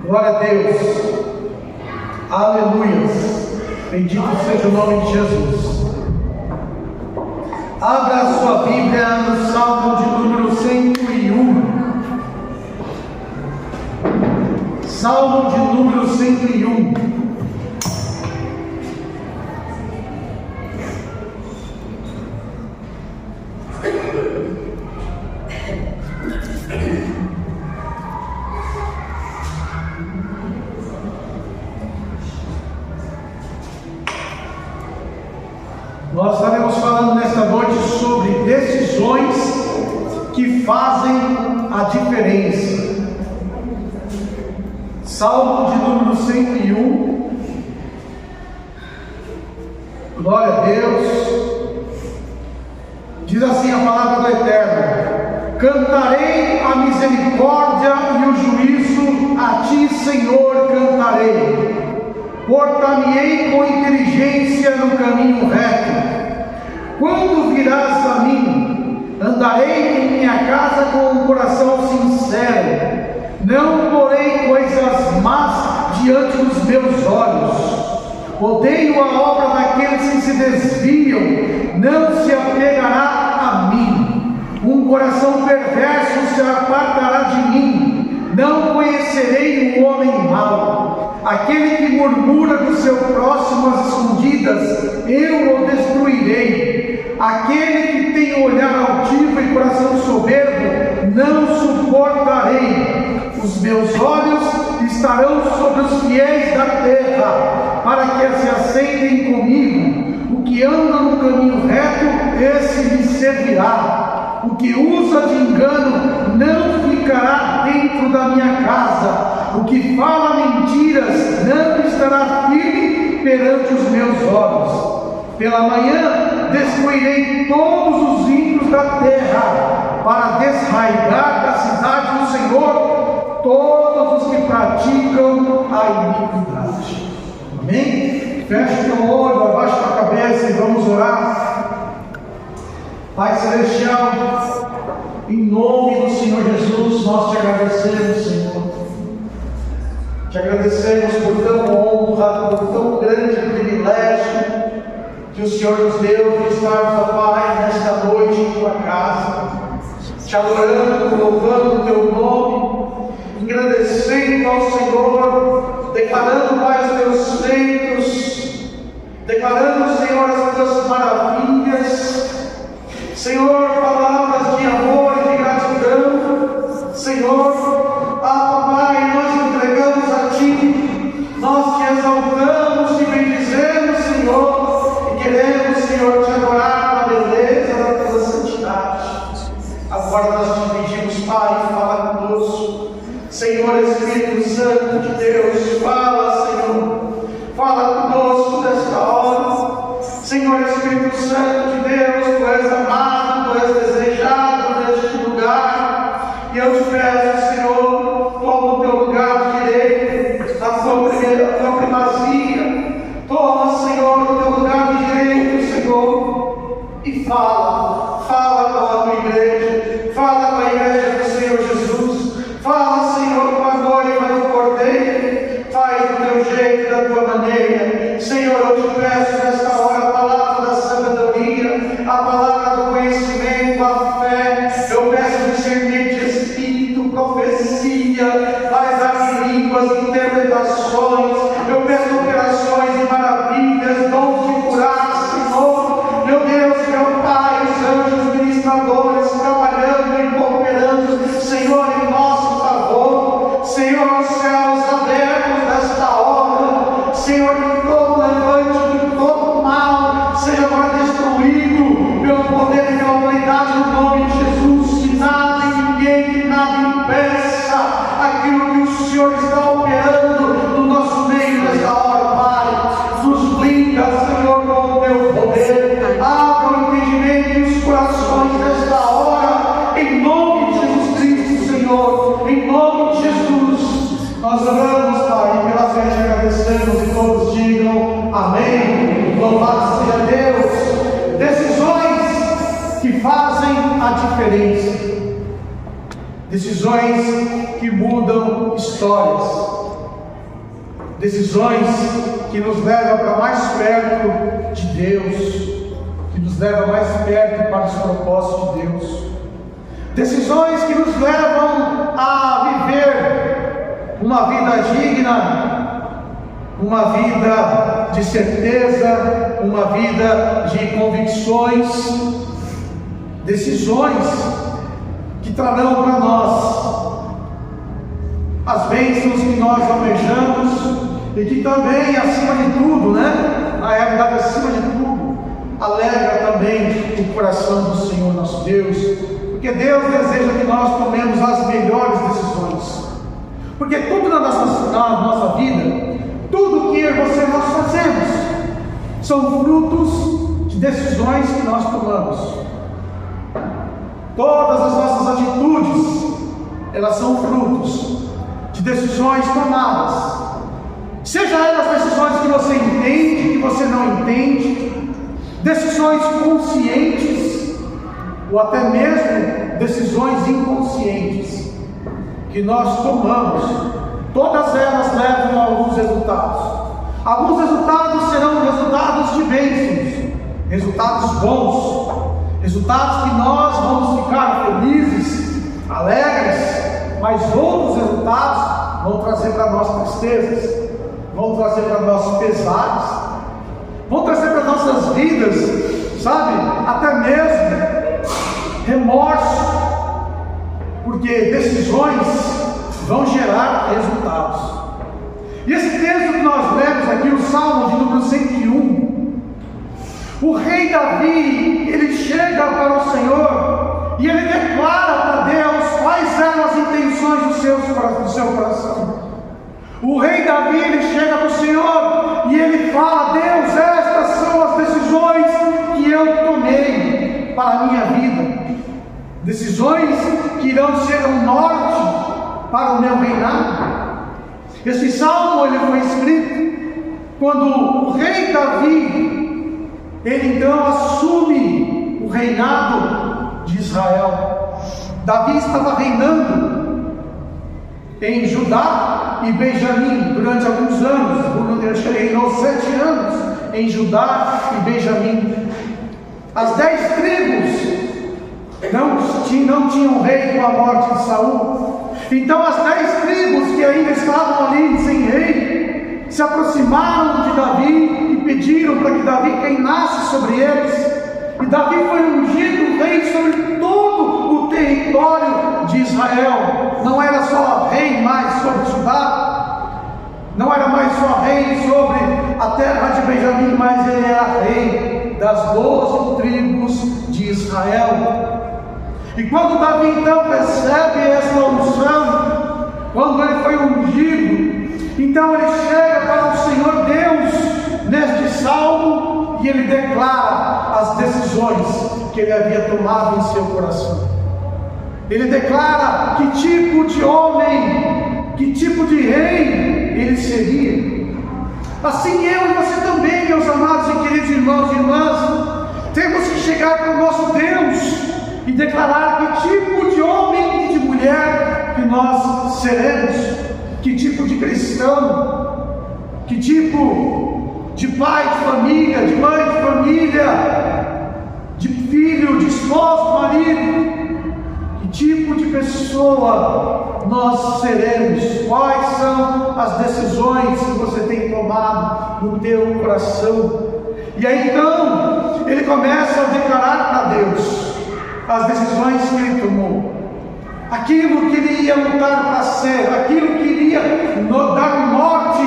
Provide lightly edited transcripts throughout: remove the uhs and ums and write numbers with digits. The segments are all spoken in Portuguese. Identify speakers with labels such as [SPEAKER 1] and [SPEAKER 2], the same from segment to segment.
[SPEAKER 1] Glória a Deus. Aleluias. Bendito seja o nome de Jesus. Abra a sua Bíblia no Salmo de número 101. Salmo de número 101. Nós estaremos falando nesta noite sobre decisões que fazem a diferença. Salmo de número 101. Glória a Deus. Diz assim a palavra do Eterno: cantarei a misericórdia e o juízo, a ti, Senhor, cantarei. Portar-me-ei com inteligência no caminho reto. Quando virás a mim, andarei em minha casa com um coração sincero. Não porei coisas más diante dos meus olhos. Odeio a obra daqueles que se desviam. Não se apegará a mim. Um coração perverso se apartará de mim. Não conhecerei um homem mau. Aquele que murmura do seu próximo às escondidas, eu o destruirei. Aquele que tem olhar altivo e coração soberbo, não suportarei. Os meus olhos estarão sobre os fiéis da terra, para que se assentem comigo. O que anda no caminho reto, esse me servirá. O que usa de engano não ficará dentro da minha casa. O que fala mentiras não estará firme perante os meus olhos. Pela manhã destruirei todos os ímpios da terra, para desraigar da cidade do Senhor todos os que praticam a iniquidade. Amém? Feche teu olho, abaixa tua cabeça e vamos orar. Pai Celestial, em nome do Senhor Jesus, nós te agradecemos, Senhor. Te agradecemos por tão honra, por tão grande privilégio que o Senhor nos deu de estarmos, ó Pai, nesta noite em tua casa, te adorando, louvando o teu nome, agradecendo ao Senhor, declarando, Pai, os teus feitos, declarando, Senhor, as tuas maravilhas. Senhor, palavras de amor e de gratidão. Senhor, Pai, nós entregamos a Ti, nós te exaltamos, te bendizemos, Senhor, e queremos, Senhor, te adorar na beleza da tua santidade. Agora nós te pedimos, Pai, fala conosco. Senhor Espírito Santo de Deus, fala, Senhor, fala conosco nesta hora. Senhor Espírito Santo de Deus, Tu és amado, Tu és desejado neste lugar, e eu te peço, Senhor, toma o teu lugar direito, a tua primazia, toma, Senhor, o teu lugar de direito, Senhor, e fala com a tua igreja, fala com a igreja do Senhor Jesus, fala, Senhor, com a noiva do Cordeiro, faz do teu jeito, da tua maneira. Senhor, eu te peço nesta hora a palavra da sabedoria, a palavra do conhecimento, a fé. Eu peço discernimento de espírito, profecia, faz dar línguas, interpretações. Eu peço operações e maravilhas, dons de curar, Senhor. Meu Deus, meu Pai, os anjos ministradores trabalhando e cooperando, Senhor, em nosso favor. Senhor, os céus abertos nesta hora. Senhor, que todo levante, que todo mal seja agora destruído pelo poder e pela autoridade do nome de Jesus. Que nada e ninguém, que nada impeça aquilo que o Senhor está operando no nosso meio nesta hora, Pai. Nos blinda, Senhor, com o teu poder. Abra o entendimento e os corações nesta hora, em nome de Jesus Cristo, Senhor, em nome de Jesus. Nós oramos, Pai, pela fé te agradecemos, e todos digam amém. Louvado seja Deus. Decisões que fazem a diferença, decisões que mudam histórias. decisões que nos levam para mais perto de Deus, que nos levam mais perto para os propósitos de Deus, decisões que nos levam a viver uma vida digna, uma vida de certeza, uma vida de convicções, decisões que trarão para nós as bênçãos que nós almejamos e que também, acima de tudo, na realidade, acima de tudo, alegra também o coração do Senhor nosso Deus, porque Deus deseja que nós tomemos as melhores decisões, porque tudo na nossa vida, tudo que você nós fazemos, são frutos de decisões que nós tomamos. Todas as nossas atitudes, elas são frutos de decisões tomadas, seja elas decisões que você entende, que você não entende, decisões conscientes, ou até mesmo decisões inconscientes, que nós tomamos. Todas elas levam a alguns resultados. Alguns resultados serão resultados de bênçãos, resultados bons, resultados que nós vamos ficar felizes, alegres, mas outros resultados vão trazer para nós tristezas, vão trazer para nós pesares, vão trazer para nossas vidas, sabe, até mesmo remorso, porque decisões vão gerar resultados. E esse texto que nós lemos aqui, o Salmo de número 101, o rei Davi, ele chega para o Senhor e ele declara para Deus quais eram as intenções do seu coração. O rei Davi, ele chega para o Senhor e ele fala: Deus, estas são as decisões que eu tomei para a minha vida, decisões que irão ser um norte para o meu reinado. Esse salmo ele foi escrito quando o rei Davi, ele então assume o reinado de Israel. Davi estava reinando em Judá e Benjamim durante alguns anos. Ele reinou 7 anos em Judá e Benjamim. As 10 tribos não tinham rei com a morte de Saul. Então as 10 tribos que ainda estavam ali sem rei se aproximaram de Davi e pediram para que Davi reinasse sobre eles. E Davi foi ungido rei sobre todo o território de Israel. Não era só rei mais sobre Judá, não era mais só rei sobre a terra de Benjamim, mas ele era rei das 12 tribos de Israel. E quando Davi então recebe essa unção, quando ele foi ungido, então ele chega para o Senhor Deus neste salmo e ele declara as decisões que ele havia tomado em seu coração. Ele declara que tipo de homem, que tipo de rei ele seria. Assim eu e você também, meus amados e queridos irmãos e irmãs, temos que chegar para o nosso Deus e declarar que tipo de homem e de mulher que nós seremos, que tipo de cristão, que tipo de pai de família, de mãe de família, de filho, de esposo, marido, que tipo de pessoa nós seremos, quais são as decisões que você tem tomado no teu coração. E aí então ele começa a declarar para Deus as decisões que ele tomou, aquilo que ele ia lutar para ser, aquilo que iria dar norte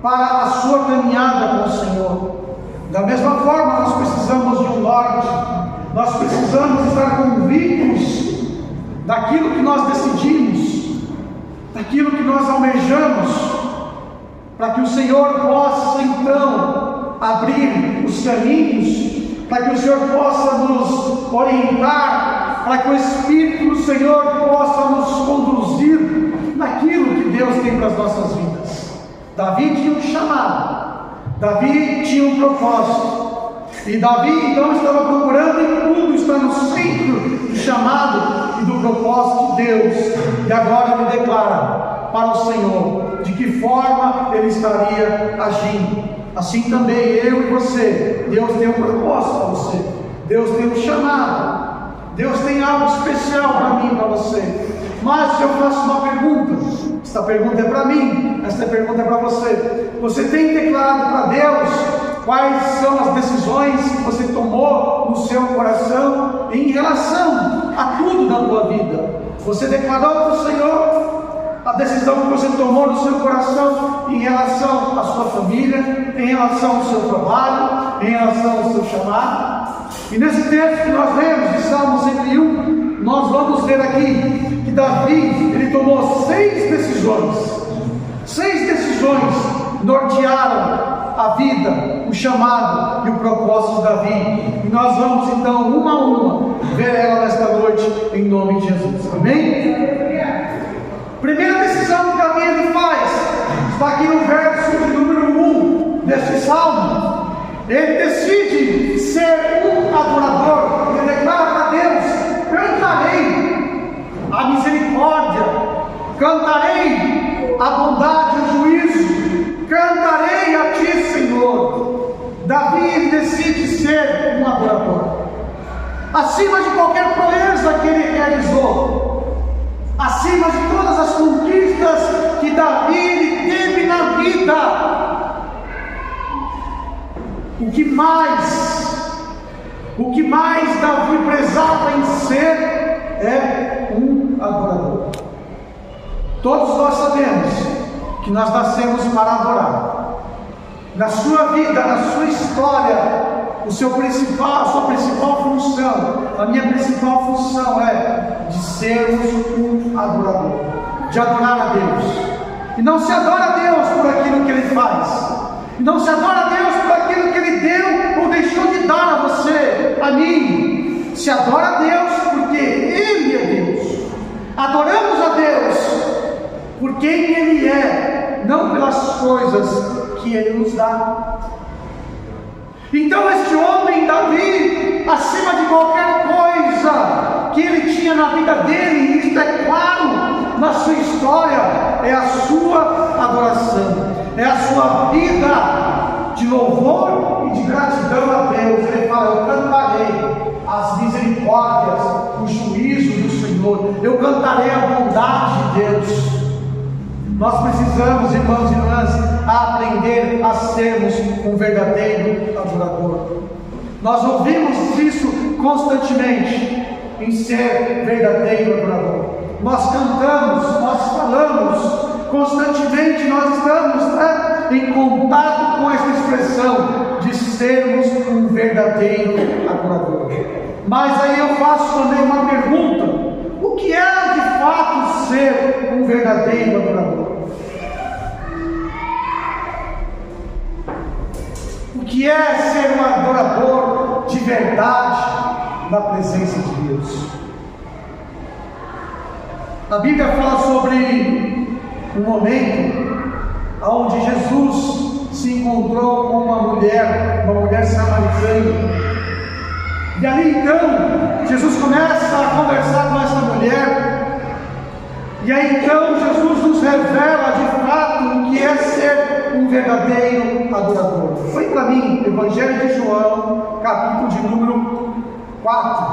[SPEAKER 1] para a sua caminhada com o Senhor. Da mesma forma, nós precisamos de um norte, nós precisamos estar convictos daquilo que nós decidimos, daquilo que nós almejamos, para que o Senhor possa então abrir os caminhos, para que o Senhor possa nos orientar, para que o Espírito do Senhor possa nos conduzir naquilo que Deus tem para as nossas vidas. Davi tinha um chamado, Davi tinha um propósito, e Davi então estava procurando em tudo estar no centro do chamado e do propósito de Deus. E agora ele declara para o Senhor de que forma Ele estaria agindo. Assim também eu e você, Deus tem um propósito para você, Deus tem um chamado, Deus tem algo especial para mim e para você. Mas eu faço uma pergunta, esta pergunta é para mim, esta pergunta é para você. Você tem declarado para Deus quais são as decisões que você tomou no seu coração em relação a tudo na tua vida? Você declarou para o Senhor a decisão que você tomou no seu coração em relação à sua família, em relação ao seu trabalho, em relação ao seu chamado? E nesse texto que nós lemos de Salmo 101, nós vamos ver aqui que Davi, ele tomou 6 decisões. 6 decisões nortearam a vida, o chamado e o propósito de Davi. E nós vamos então, uma a uma, ver ela nesta noite, em nome de Jesus. Amém? Primeira decisão que Davi ele faz, está aqui no verso de número 1 deste salmo. Ele decide ser um adorador. Ele declara para Deus: cantarei a misericórdia, cantarei a bondade e o juízo, cantarei a ti, Senhor. Davi ele decide ser um adorador, acima de qualquer proeza que ele realizou, acima de todas as conquistas que Davi teve na vida. O que mais Davi prezava em ser é um adorador. Todos nós sabemos que nós nascemos para adorar. Na sua vida, na sua história, a sua principal função, a minha principal função é de sermos um adorador, de adorar a Deus. E não se adora a Deus por aquilo que Ele faz, e não se adora a Deus por aquilo que Ele deu ou deixou de dar a você, a mim. Se adora a Deus porque Ele é Deus. Adoramos a Deus por quem Ele é, não pelas coisas que Ele nos dá. Então este homem, Davi, acima de qualquer coisa que ele tinha na vida dele, e isto é claro na sua história, é a sua adoração, é a sua vida de louvor e de gratidão a Deus. Ele fala: eu cantarei as misericórdias, o juízo do Senhor, eu cantarei a bondade de Deus. Nós precisamos, irmãos e irmãs, aprender a sermos um verdadeiro adorador. Nós ouvimos isso constantemente, em ser verdadeiro adorador. Nós cantamos, nós falamos, constantemente nós estamos em contato com essa expressão de sermos um verdadeiro adorador. Mas aí eu faço também uma pergunta: o que é de fato ser um verdadeiro adorador? O que é ser um adorador de verdade na presença de Deus? A Bíblia fala sobre um momento onde Jesus se encontrou com uma mulher samaritana. E ali então, Jesus começa a conversar com essa mulher. E aí então, Jesus nos revela de fato o que é ser um verdadeiro adorador. Foi para mim, Evangelho de João, capítulo de número 4.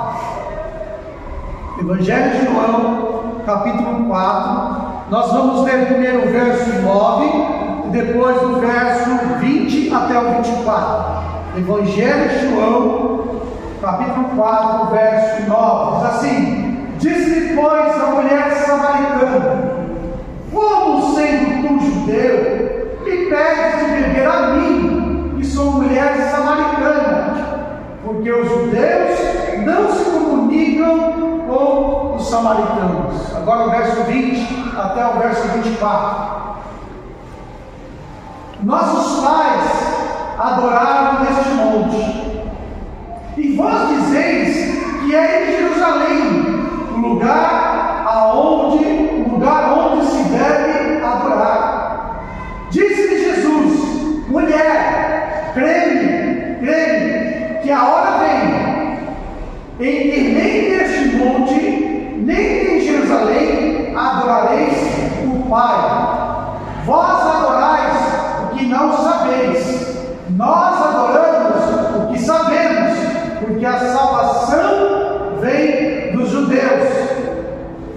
[SPEAKER 1] Evangelho de João, capítulo 4. Nós vamos ler primeiro o verso 9 e depois do verso 20 até o 24. Evangelho de João, capítulo 4, verso 9, diz assim: disse-lhe, pois, a mulher samaritana: como sendo tu judeu, me pedes de beber a mim, que sou mulher samaritana? Porque os judeus não se comunicam com os samaritanos. Agora o verso 20 até o verso 24. Nossos pais adoraram neste monte, e vós dizeis que é em Jerusalém o lugar onde se deve adorar. Disse-lhe Jesus: mulher, creme, que a hora vem em que nem neste monte, nem em Jerusalém adorareis o Pai. Vós adorais o que não sabeis, nós adoramos o que sabemos, porque a salvação vem dos judeus.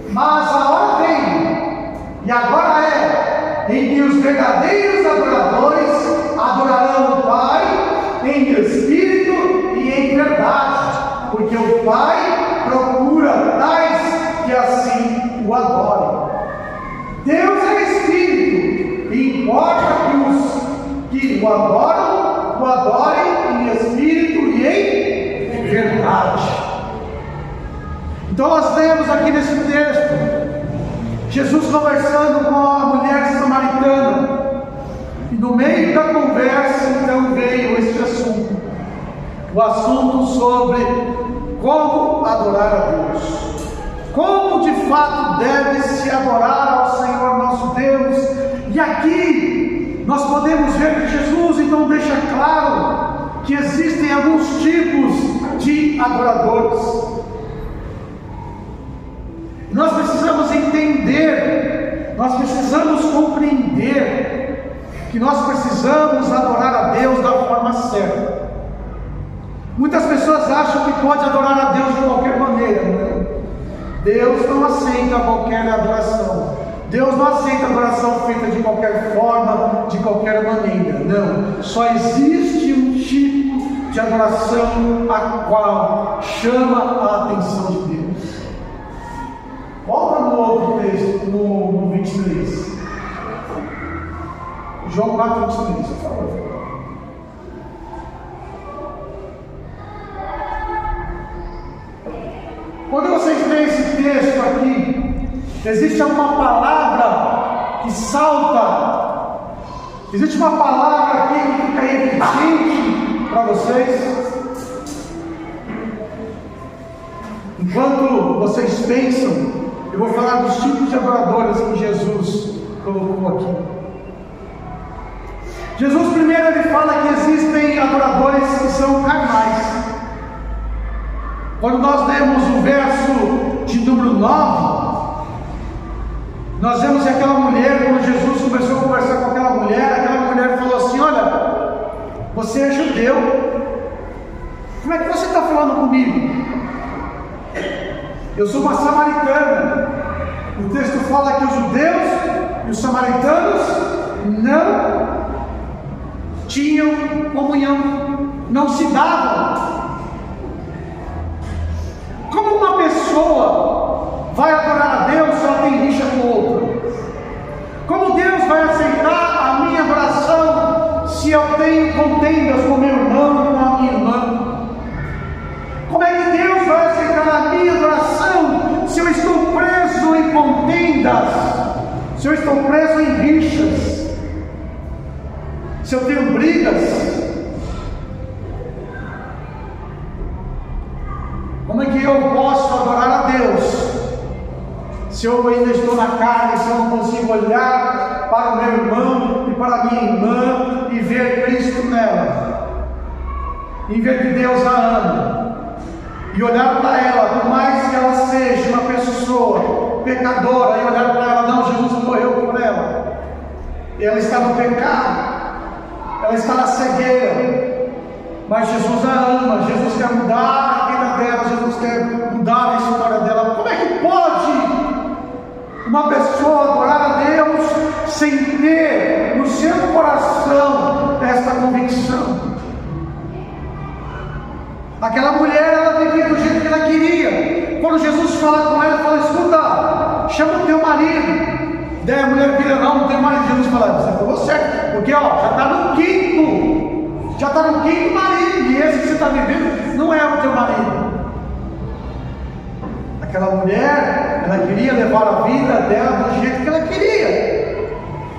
[SPEAKER 1] Mas a hora vem, e agora é, em que os verdadeiros adoradores adorarão o Pai em espírito e em verdade, porque o Pai procura tais que assim o adorem. Deus é espírito, e importa que os que o adorem em espírito e em verdade. Então nós temos aqui nesse texto Jesus conversando com a mulher samaritana, e no meio da conversa então veio este assunto, o assunto sobre como adorar a Deus, como de fato deve se adorar ao Senhor nosso Deus. E aqui nós podemos ver que Jesus então deixa claro que existem alguns tipos de adoradores. Nós precisamos entender, nós precisamos compreender que nós precisamos adorar a Deus da forma certa. Muitas pessoas acham que pode adorar a Deus de qualquer maneira, né? Deus não aceita qualquer adoração. Deus não aceita adoração feita de qualquer forma, de qualquer maneira. Não. Só existe um tipo de adoração a qual chama a atenção de Deus. Volta no outro texto, no 23. João 4, 23, por favor. Quando vocês leem esse texto aqui, existe uma palavra que salta, existe uma palavra aqui que fica evidente para vocês. Enquanto vocês pensam, eu vou falar dos tipos de adoradores que Jesus colocou aqui. Jesus primeiro ele fala que existem adoradores que são carnais. Quando nós lemos o verso de número 9, nós vemos que aquela mulher, quando Jesus começou a conversar com aquela mulher falou assim: olha, você é judeu, como é que você está falando comigo? Eu sou uma samaritana. O texto fala que os judeus e os samaritanos não tinham comunhão, não se davam. Como uma pessoa vai adorar a Deus se ela tem rixa com o outro? Como Deus vai aceitar a minha adoração se eu tenho contendas com meu irmão, com a minha irmã? Como é que Deus vai aceitar a minha adoração se eu estou preso em contendas, se eu estou preso em rixas, se eu tenho brigas? Como é que eu posso adorar a Deus se eu ainda estou na carne, se eu não consigo olhar para o meu irmão e para a minha irmã e ver Cristo nela, em ver que Deus a ama, e olhar para ela, por mais que ela seja uma pessoa pecadora, e olhar para ela: não, Jesus morreu por ela, ela está no pecado, ela está na cegueira, mas Jesus a ama, Jesus quer mudar a vida dela, Jesus quer mudar a história dela. Como é que pode uma pessoa adorar a Deus sem ter no seu coração esta convicção? Aquela mulher, ela vivia do jeito que ela queria. Quando Jesus fala com ela, fala: escuta, chama o teu marido. Daí a mulher vira: não tem marido. Jesus fala: você falou certo, porque já está no quinto marido, e esse que você está vivendo não é o teu marido. Aquela mulher, ela queria levar a vida dela do jeito que ela queria,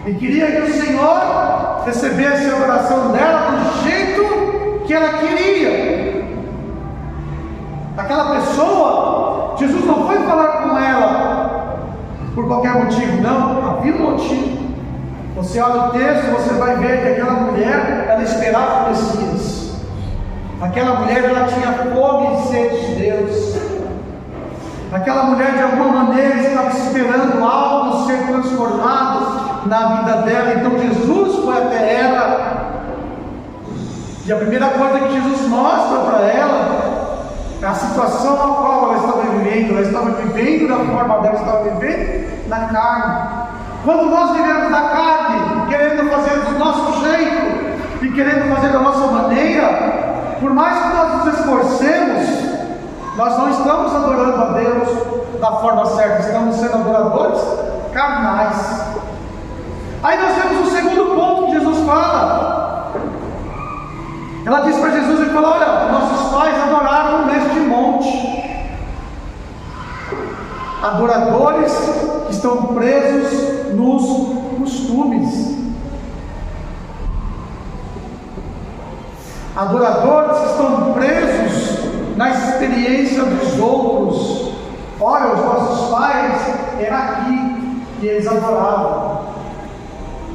[SPEAKER 1] e queria que o Senhor recebesse a oração dela do jeito que ela queria. Aquela pessoa, Jesus não foi falar com ela por qualquer motivo, não, havia um motivo. Você olha o texto, você vai ver que aquela mulher, ela esperava o Messias. Aquela mulher, ela tinha fome e sede de Deus. Aquela mulher, de alguma maneira, estava esperando algo ser transformado na vida dela. Então Jesus foi até ela, e a primeira coisa que Jesus mostra para ela é a situação a qual ela estava vivendo. Ela estava vivendo da forma dela, estava vivendo na carne. Quando nós vivemos na carne, querendo fazer do nosso jeito e querendo fazer da nossa maneira, por mais que nós nos esforcemos, nós não estamos adorando a Deus da forma certa, estamos sendo adoradores carnais. Aí nós temos o segundo ponto que Jesus fala. Ela diz para Jesus, ele fala: olha, nossos pais adoraram neste monte. Adoradores que estão presos nos costumes. Adoradores que estão presos na experiência dos outros. Olha, os nossos pais, era aqui que eles adoravam.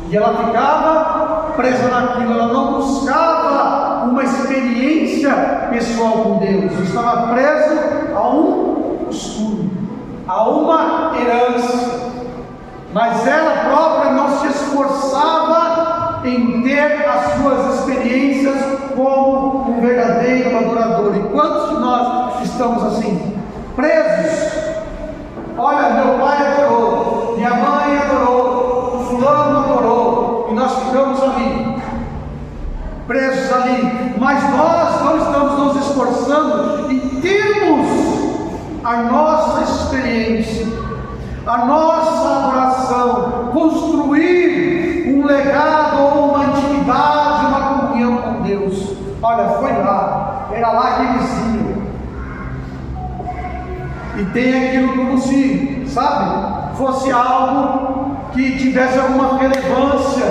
[SPEAKER 1] E ela ficava presa naquilo, ela não buscava uma experiência pessoal com Deus, estava preso a um costume, a uma herança. Mas ela própria não se esforçava em ter as suas experiências como um verdadeiro adorador. E quantos de nós estamos assim, presos? Olha, meu pai adorou, minha mãe adorou, o fulano adorou, e nós ficamos ali, presos ali. Mas nós não estamos nos esforçando em termos a nossa experiência, a nossa adoração, construir um legado ou uma intimidade, uma comunhão com Deus. Olha, foi lá, era lá que eles iam. E tem aquilo como se, sabe, fosse algo que tivesse alguma relevância.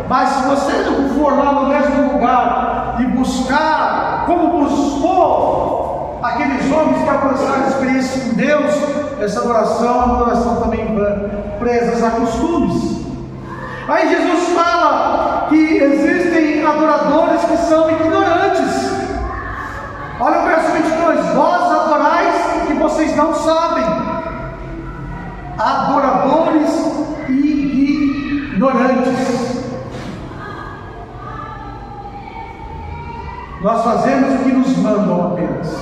[SPEAKER 1] Mas se você não for lá no mesmo lugar e buscar, como buscou aqueles homens que alcançaram experiência com Deus, essa adoração é uma adoração também presas a costumes. Aí Jesus fala que existem adoradores que são ignorantes. Olha o verso 22: vós adorais que vocês não sabem. Adoradores ignorantes. Nós fazemos o que nos mandam apenas.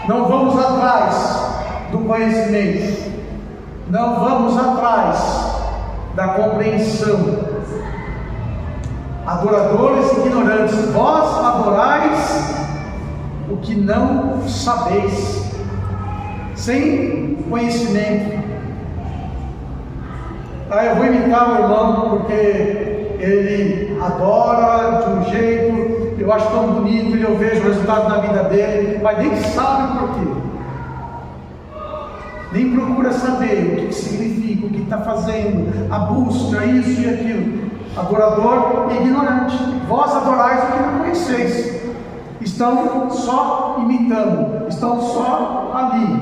[SPEAKER 1] Não vamos atrás do conhecimento. Não vamos atrás da compreensão. Adoradores ignorantes. Vós adorais o que não sabeis, sem conhecimento. Eu vou imitar o irmão porque ele adora de um jeito, eu acho tão bonito, e eu vejo o resultado na vida dele, mas nem sabe por quê, nem procura saber o que significa, o que está fazendo, a busca, isso e aquilo. Adorador ignorante. Vós adorais o que não conheceis. Estão só imitando, estão só ali,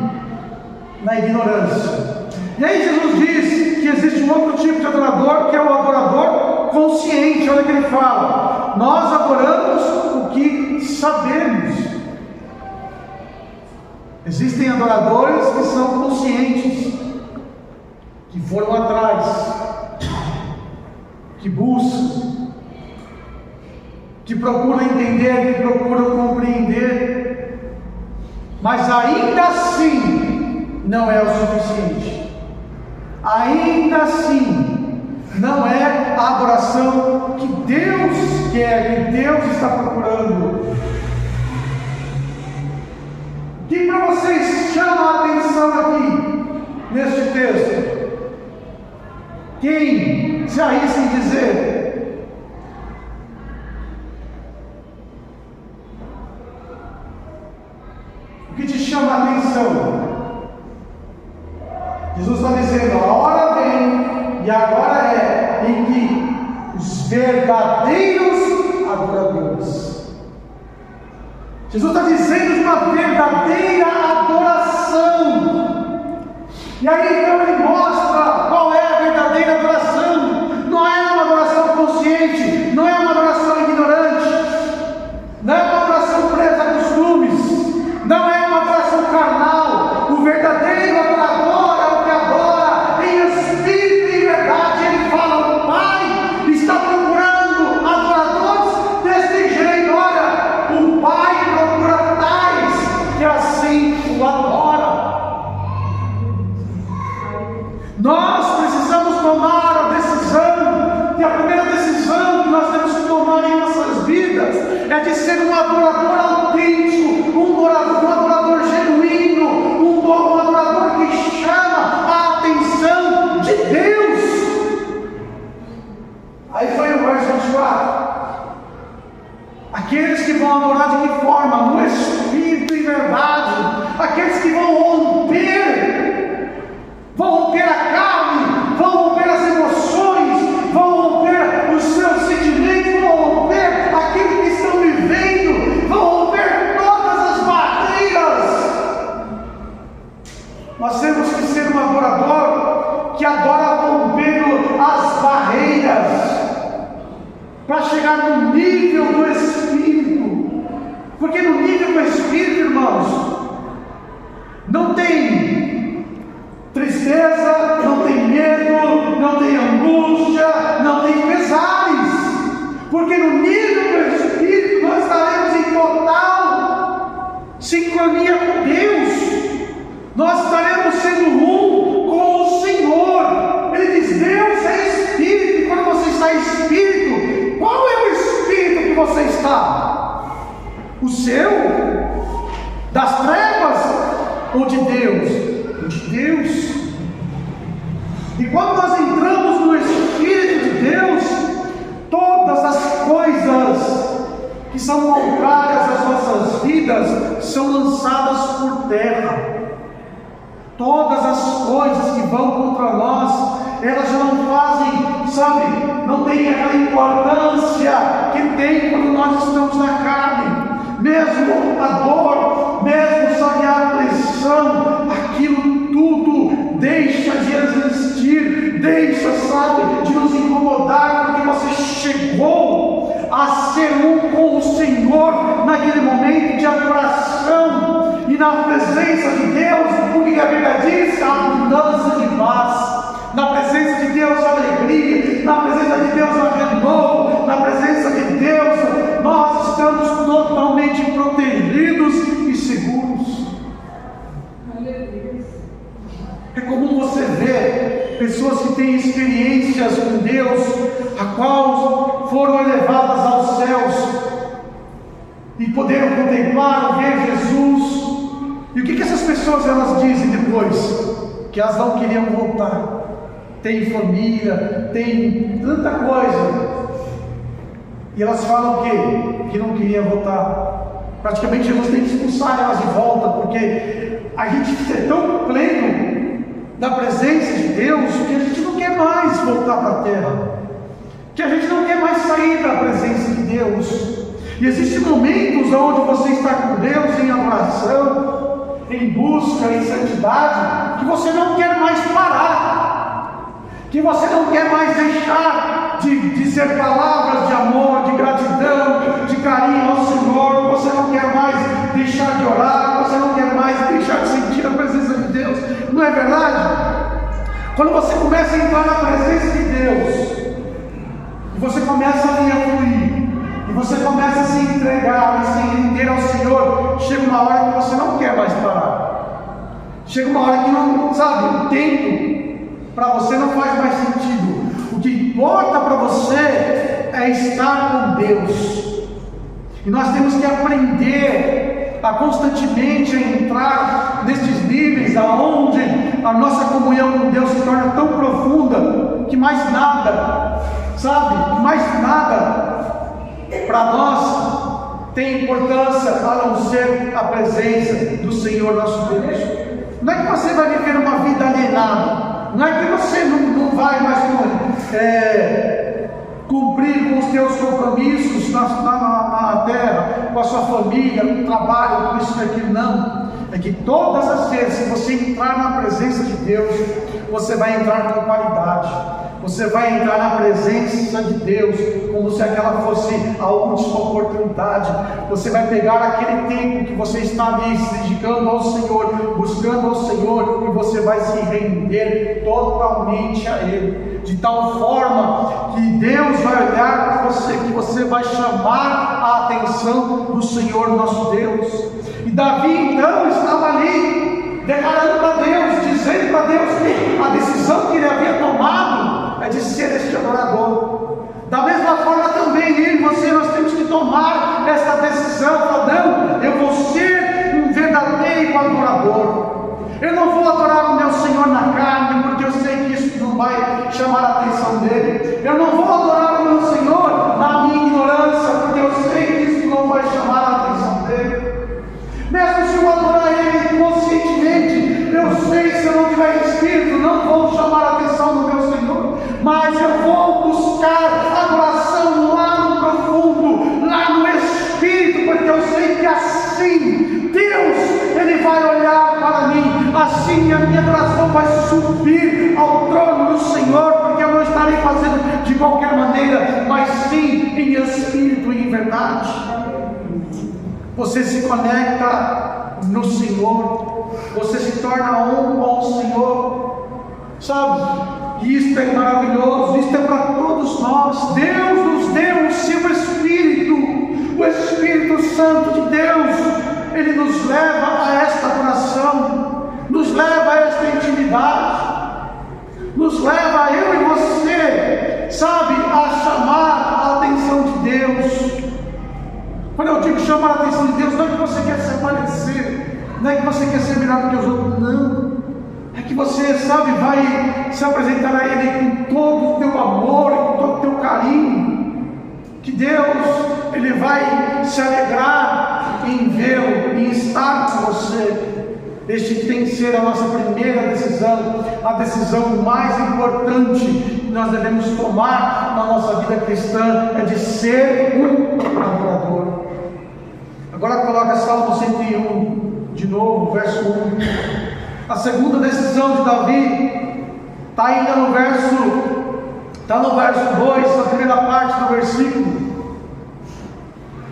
[SPEAKER 1] na ignorância. E aí Jesus diz que existe um outro tipo de adorador, que é o adorador consciente. Olha o que ele fala: nós adoramos o que sabemos. Existem adoradores que são conscientes, que foram atrás, que buscam, que procuram entender, que procuram compreender, mas ainda assim não é o suficiente. Ainda assim não é a adoração que Deus quer, que Deus está procurando. O que para vocês chama a atenção aqui neste texto? Quem se arrisca em dizer? O que te chama a atenção? Jesus está dizendo: a hora vem, e agora é, em que os verdadeiros adoradores. Jesus está dizendo de uma verdadeira adoração. E aí então ele mostra qual é a verdadeira adoração. Não é uma adoração consciente, não é uma adoração ignorante, não é uma adoração presa a costumes, não é uma adoração carnal. O verdadeiro adorador é o que adora em espírito e verdade. Ele fala: adorador autêntico, um adorador genuíno, um adorador que chama a atenção de Deus. Aí foi o verso 24. Aqueles que vão adorar de que forma? No Espírito e verdade. Aqueles que vão romper a carne, vão romper as emoções, vão romper os seus sentimentos, vão romper aquilo que estão vivendo, vão romper todas as barreiras. Nós temos que ser um adorador que adora rompendo as barreiras, para chegar no nível do Espírito. Porque no nível do Espírito, irmãos, não tem tristeza, não tem medo, não tem angústia, não tem pesares. Porque no nível do Espírito nós estaremos em total sincronia com Deus. Nós estaremos sendo um com o Senhor. Ele diz: Deus é Espírito. E quando você está em Espírito, qual é o Espírito que você está? O seu? Das trevas? Ou de Deus? O de Deus. E quando nós entramos no Espírito de Deus, todas as coisas que são contrárias às nossas vidas são lançadas por terra. Todas as coisas que vão contra nós, elas já não fazem, sabe, não tem aquela importância que tem quando nós estamos na carne. Mesmo a dor, mesmo, sabe, a aflição, aquilo tudo deixa de existir, deixa, sabe, de nos incomodar, porque você chegou a ser um com o Senhor naquele momento de adoração. E na presença de Deus, o que a Bíblia diz? A abundância de paz. Na presença de Deus, a alegria. Na presença de Deus, a renovo. Na presença de Deus, nós estamos totalmente protegidos e seguros. É comum você ver pessoas que têm experiências com Deus, a qual foram elevadas aos céus e puderam contemplar, ver Jesus. E o que essas pessoas elas dizem depois? Que elas não queriam voltar. Tem família, tem tanta coisa. E elas falam o quê? Que não queriam voltar. Praticamente Jesus tem que expulsar elas de volta, porque a gente é tão pleno da presença de Deus que a gente não quer mais voltar para a terra, que a gente não quer mais sair da presença de Deus. E existem momentos onde você está com Deus em adoração, em busca, em santidade, que você não quer mais parar, que você não quer mais deixar de dizer palavras de amor, de gratidão, de carinho ao Senhor, você não quer mais deixar de orar, você não quer mais deixar de sentir a presença de Deus. Não é verdade? Quando você começa a entrar na presença de Deus, e você começa a fluir, e você começa a se entregar e se render ao Senhor, chega uma hora que você não quer mais parar. Chega uma hora que não, sabe, o tempo para você não faz mais sentido. O que importa para você é estar com Deus. E nós temos que aprender a constantemente entrar nesses níveis aonde a nossa comunhão com Deus se torna tão profunda que mais nada, sabe, mais nada para nós tem importância a não ser a presença do Senhor nosso Deus. Não é que você vai viver uma vida alienada, não é que você não vai mais cumprir com os teus compromissos na terra, com a sua família, com o trabalho, com isso e aquilo, não. É que todas as vezes que você entrar na presença de Deus, você vai entrar com qualidade. Você vai entrar na presença de Deus como se aquela fosse a última oportunidade. Você vai pegar aquele tempo que você está ali se dedicando ao Senhor, buscando ao Senhor, e você vai se render totalmente a Ele, de tal forma que Deus vai olhar para você, que você vai chamar a atenção do Senhor nosso Deus. E Davi então estava ali declarando para Deus, dizendo para Deus que a decisão que ele havia tomado é de ser este adorador. Da mesma forma também eu e você, nós temos que tomar essa decisão chamar a atenção dele. Eu não vou adorar o meu Senhor na minha ignorância, porque eu sei que isso não vai chamar a atenção dele. Mesmo se eu adorar ele conscientemente, eu sei, se eu não tiver espírito, não vou chamar a atenção do meu Senhor, mas eu vou buscar adoração lá no profundo, lá no espírito, porque eu sei que assim Deus, ele vai olhar para mim, assim a minha adoração vai subir ao trono do Senhor, porque eu não estarei fazendo de qualquer maneira, mas sim em espírito e em verdade. Você se conecta no Senhor, você se torna um com o Senhor, sabe? E isso é maravilhoso, isso é para todos nós. Deus nos deu o seu Espírito, o Espírito Santo de Deus. Ele nos leva a esta adoração, nos leva a esta intimidade, nos leva, eu e você, sabe, a chamar a atenção de Deus. Quando eu digo chamar a atenção de Deus, não é que você quer se aparecer, não é que você quer ser melhor do que os outros, não. É que você, sabe, vai se apresentar a Ele com todo o teu amor, com todo o teu carinho. Que Deus, Ele vai se alegrar em vê-lo, em estar com você. Este tem que ser a nossa primeira decisão, a decisão mais importante que nós devemos tomar na nossa vida cristã, é de ser um adorador. Agora coloca Salmo 101, de novo, verso 1. A segunda decisão de Davi está ainda no verso 2, na primeira parte do versículo.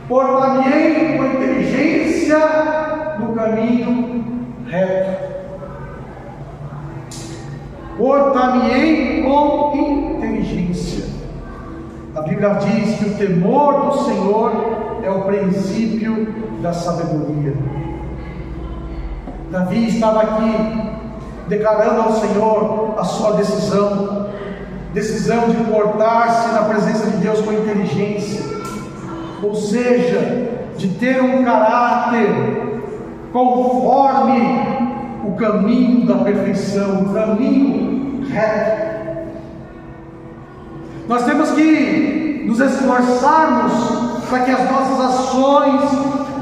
[SPEAKER 1] Portar-me-ei com inteligência no caminho reto. Portar-me-ei com inteligência. A Bíblia diz que o temor do Senhor é o princípio da sabedoria. Davi estava aqui declarando ao Senhor a sua decisão de portar-se na presença de Deus com inteligência, ou seja, de ter um caráter conforme o caminho da perfeição, o caminho reto. Nós temos que nos esforçarmos para que as nossas ações,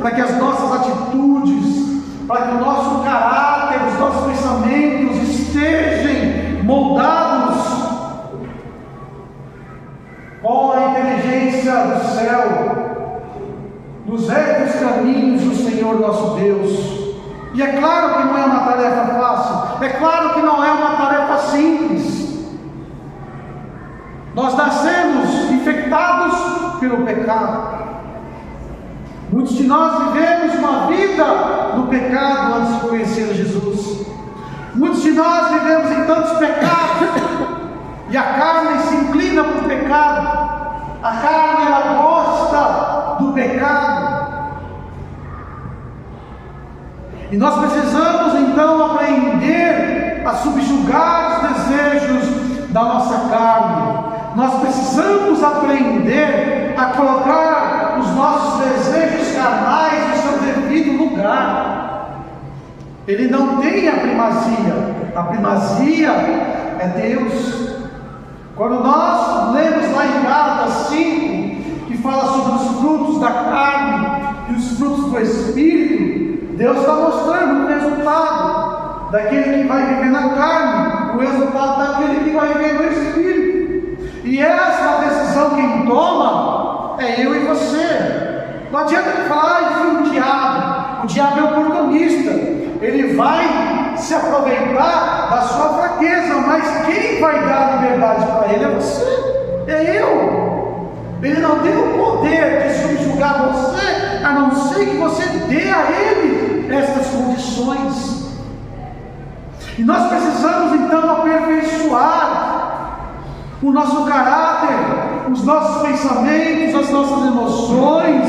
[SPEAKER 1] para que as nossas atitudes, para que o nosso caráter, os nossos pensamentos estejam moldados com a inteligência do céu, nos retos caminhos do Senhor nosso Deus. E é claro que não é uma tarefa fácil, é claro que não é uma tarefa simples. Nós nascemos infectados pelo pecado. Muitos de nós vivemos uma vida no pecado antes de conhecer Jesus. Muitos de nós vivemos em tantos pecados, e a carne se inclina para o pecado. A carne, ela gosta do pecado. E nós precisamos então aprender a subjugar os desejos da nossa carne. Nós precisamos aprender a colocar os nossos desejos carnais no seu devido lugar. Ele não tem a primazia é Deus. Quando nós lemos lá em Gálatas 5, que fala sobre os frutos da carne e os frutos do Espírito, Deus está mostrando o resultado daquele que vai viver na carne, o resultado daquele que vai viver no Espírito. E essa decisão quem toma é eu e você. Não adianta ele falar, enfim, o diabo é oportunista, ele vai se aproveitar da sua fraqueza, mas quem vai dar liberdade para ele é você, é eu. Ele não tem o poder de subjugar você, a não ser que você dê a ele estas condições. E nós precisamos então aperfeiçoar o nosso caráter, os nossos pensamentos, as nossas emoções.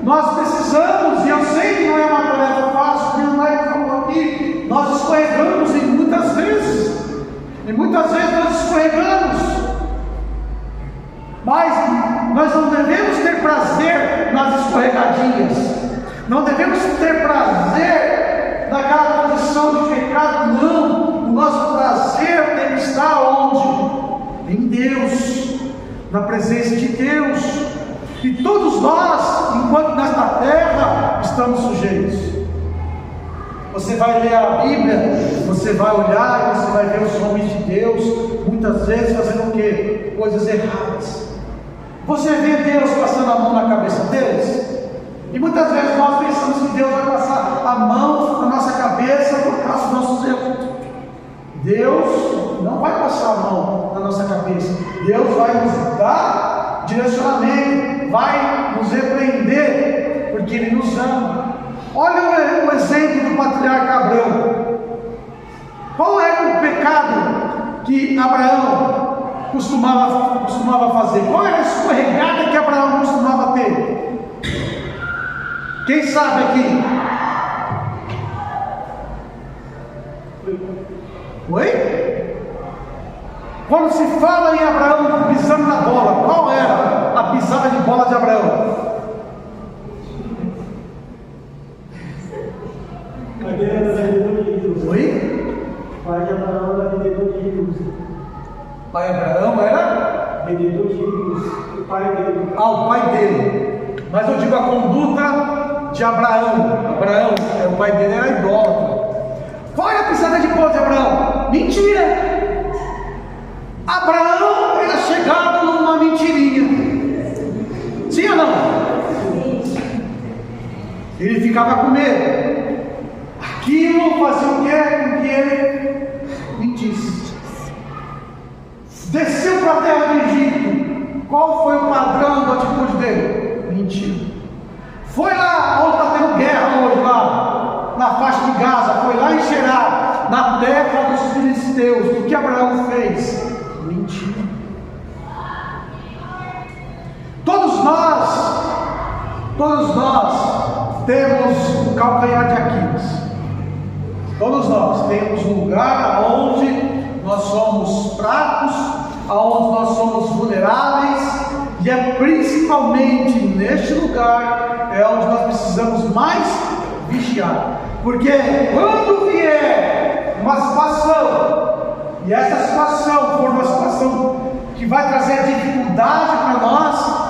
[SPEAKER 1] Nós precisamos, e eu sei que não é uma tarefa fácil, porque não é como aqui, nós escorregamos e muitas vezes nós escorregamos, mas nós não devemos ter prazer nas escorregadinhas, não devemos ter prazer naquela condição de pecado, não. O nosso prazer tem que estar onde? em Deus, na presença de Deus. E todos nós, enquanto nesta terra, estamos sujeitos. Você vai ler a Bíblia, você vai olhar e você vai ver os homens de Deus, muitas vezes fazendo o quê? Coisas erradas. Você vê Deus passando a mão na cabeça deles? E muitas vezes nós pensamos que Deus vai passar a mão na nossa cabeça por causa dos nossos erros. Deus não vai passar a mão na nossa cabeça. Deus vai nos dar direcionamento, vai nos repreender, porque Ele nos ama. Olha o exemplo do patriarca Abraão. Qual era o pecado que Abraão costumava fazer? Qual era a escorregada que Abraão costumava ter? Quem sabe aqui? Oi? Quando se fala em Abraão pisando na bola, qual era a pisada de bola de Abraão? Oi?
[SPEAKER 2] Pai de Abraão era vendedor de ídolos.
[SPEAKER 1] Pai Abraão era?
[SPEAKER 2] Vendedor de ídolos. O pai dele.
[SPEAKER 1] O pai dele. Mas eu digo a conduta de Abraão. Abraão, o pai dele era idólatra. Qual era a pisada de bola de Abraão? Mentira! Abraão era chegado numa mentirinha. Sim ou não? Ele ficava com medo. Aquilo fazia o quê? Com que ele mentisse. Desceu para a terra do Egito. Qual foi o padrão da atitude dele? Mentir. Foi lá onde está tendo guerra hoje, lá na faixa de Gaza. Foi lá em Gerar, na terra dos filisteus. O que Abraão fez? Mentir. Todos nós temos o calcanhar de Aquiles. Todos nós temos um lugar onde nós somos fracos, onde nós somos vulneráveis, e é principalmente neste lugar onde nós precisamos mais vigiar. Porque quando vier uma situação, e essa situação for uma situação que vai trazer dificuldade para nós,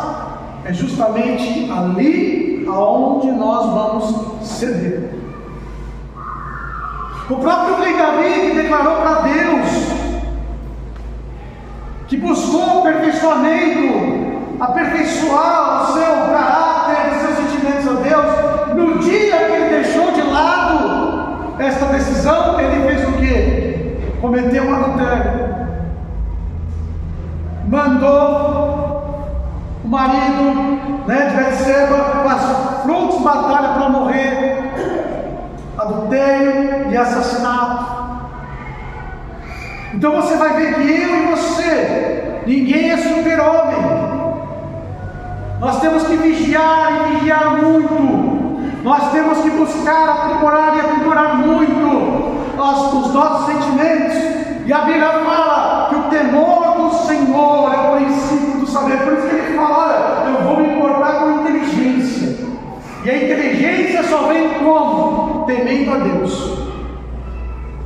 [SPEAKER 1] é justamente ali aonde nós vamos ceder. O próprio rei Davi, que declarou para Deus, que buscou aperfeiçoamento, aperfeiçoar o seu caráter, os seus sentimentos a Deus, no dia que ele deixou de lado esta decisão, ele fez o quê? Cometeu um adultério. Mandou o marido, de Betseba, passou frutos de batalha para morrer. Adultério e assassinato. Então você vai ver que eu e você, ninguém é super-homem. Nós temos que vigiar e vigiar muito. Nós temos que buscar aprimorar e aprimorar muito os nossos sentimentos. E a Bíblia fala que o temor do Senhor é o princípio do saber. Por isso que ele fala: olha, eu vou me importar com a inteligência. E a inteligência só vem como? Temendo a Deus.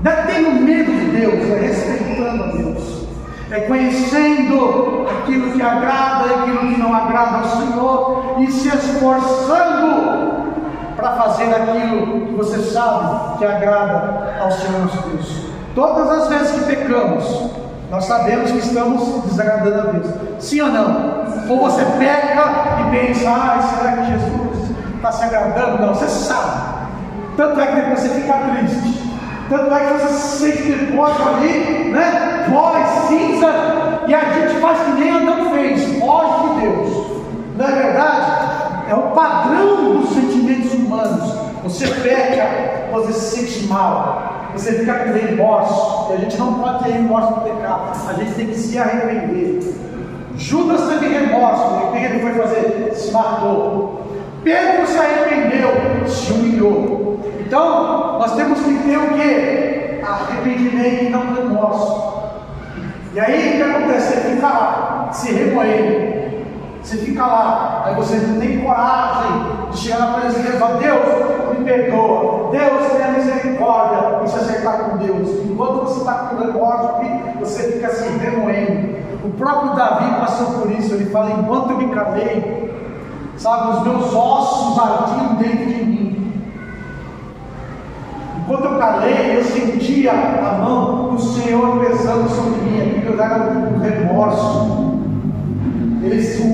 [SPEAKER 1] Não é tendo medo de Deus, é respeitando a Deus, é conhecendo aquilo que agrada e aquilo que não agrada ao Senhor, e se esforçando para fazer aquilo que você sabe que agrada ao Senhor nosso Deus. Todas as vezes que pecamos, nós sabemos que estamos desagradando a Deus. Sim ou não? Ou você peca e pensa: será que Jesus está se agradando? Não, você sabe. Tanto é que depois você fica triste. Tanto é que você se sente depois ali, voz, cinza, e a gente faz que nem Adão fez, foge de Deus. Não é verdade? É o padrão dos sentimentos humanos. Você peca, você se sente mal, você fica com remorso. E a gente não pode ter remorso no pecado, a gente tem que se arrepender. Judas teve remorso, o que ele foi fazer? Se matou. Pedro se arrependeu, se humilhou. Então, nós temos que ter o quê? Arrependimento e não remorso. E aí, o que acontece? Ele fica lá, se remoendo, Você fica lá, aí você não tem coragem de chegar na presença de Deus e falar: Deus, me perdoa, Deus, tenha misericórdia, e se acertar com Deus. Enquanto você está com remorso, você fica se remoendo. O próprio Davi passou por isso. Ele fala: enquanto eu me calei, sabe, os meus ossos ardiam dentro de mim. Enquanto eu calei, eu sentia a mão do Senhor pesando sobre mim. Aquilo era um remorso.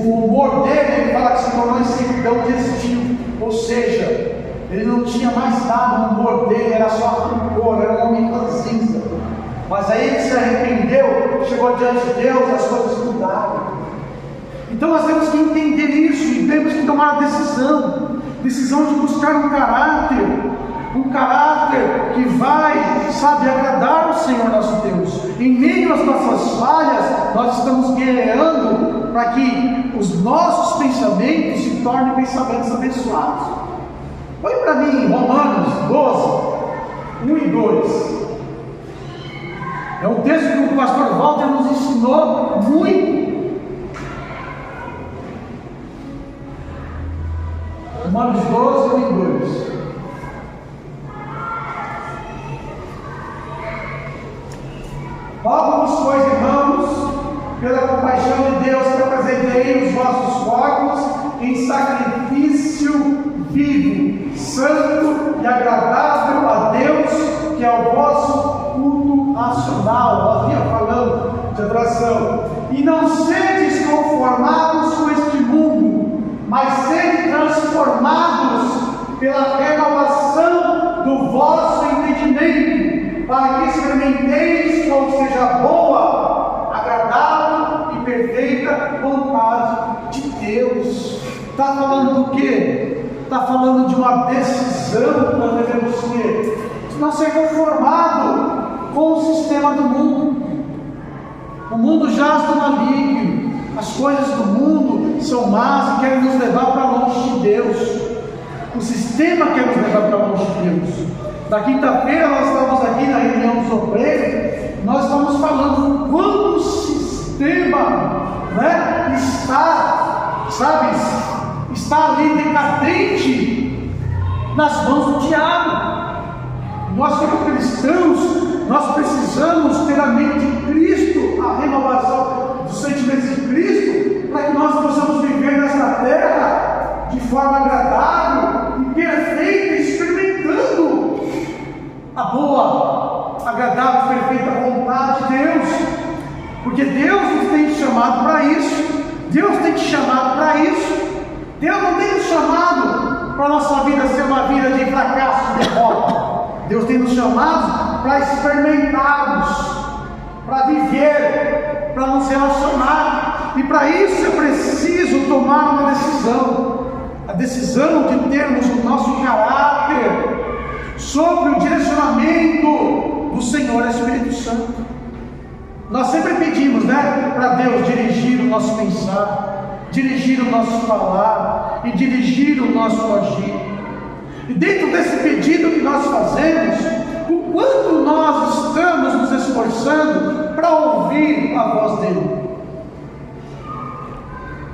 [SPEAKER 1] O humor dele, ele fala que se tornou em servidão de estilo, ou seja, ele não tinha mais nada. O humor dele era só rancor, era um homem ranzinza. Mas aí ele se arrependeu, chegou diante de Deus, as coisas mudaram. Então nós temos que entender isso e temos que tomar a decisão de buscar um caráter que vai, sabe, agradar o Senhor nosso Deus. Em meio às nossas falhas, nós estamos guerreando para que os nossos pensamentos se tornem pensamentos abençoados. Olhe para mim, Romanos 12, 1 e 2. É um texto que o pastor Walter nos ensinou muito. Romanos 12, 1 e 2. Rogo-vos, pois, irmãos, pela compaixão de Deus, que apresentei os vossos corpos em sacrifício vivo, santo e agradável a Deus, que é o vosso culto racional. Nós vinha falando de adoração. E não sedes conformados com este mundo, mas sede transformados pela renovação do vosso entendimento, para que experimenteis qual seja a boa, agradável e perfeita vontade de Deus. Está falando do quê? Está falando de uma decisão que nós devemos ter, de não ser conformado com o sistema do mundo. O mundo jaz do maligno, as coisas do mundo são más e querem nos levar para longe de Deus. O sistema quer nos levar para longe de Deus. Na quinta-feira nós estávamos aqui na reunião dos obreiros, nós estamos falando quando o sistema, está ali decadente nas mãos do diabo. Nós como cristãos, nós precisamos ter a mente de Cristo, a renovação dos sentimentos de Cristo, para que nós possamos viver nesta terra de forma agradável e perfeita, experimentando a boa, agradável, perfeita vontade de Deus, porque Deus nos tem chamado para isso. Deus tem te chamado para isso. Deus não tem nos chamado para a nossa vida ser uma vida de fracasso e derrota. Deus tem nos chamado para experimentarmos, para viver, para nos relacionar, e para isso é preciso tomar uma decisão, a decisão de termos o nosso caráter sobre o direcionamento do Senhor Espírito Santo. Nós sempre pedimos, para Deus dirigir o nosso pensar, dirigir o nosso falar e dirigir o nosso agir. E dentro desse pedido que nós fazemos, o quanto nós estamos nos esforçando para ouvir a voz dele,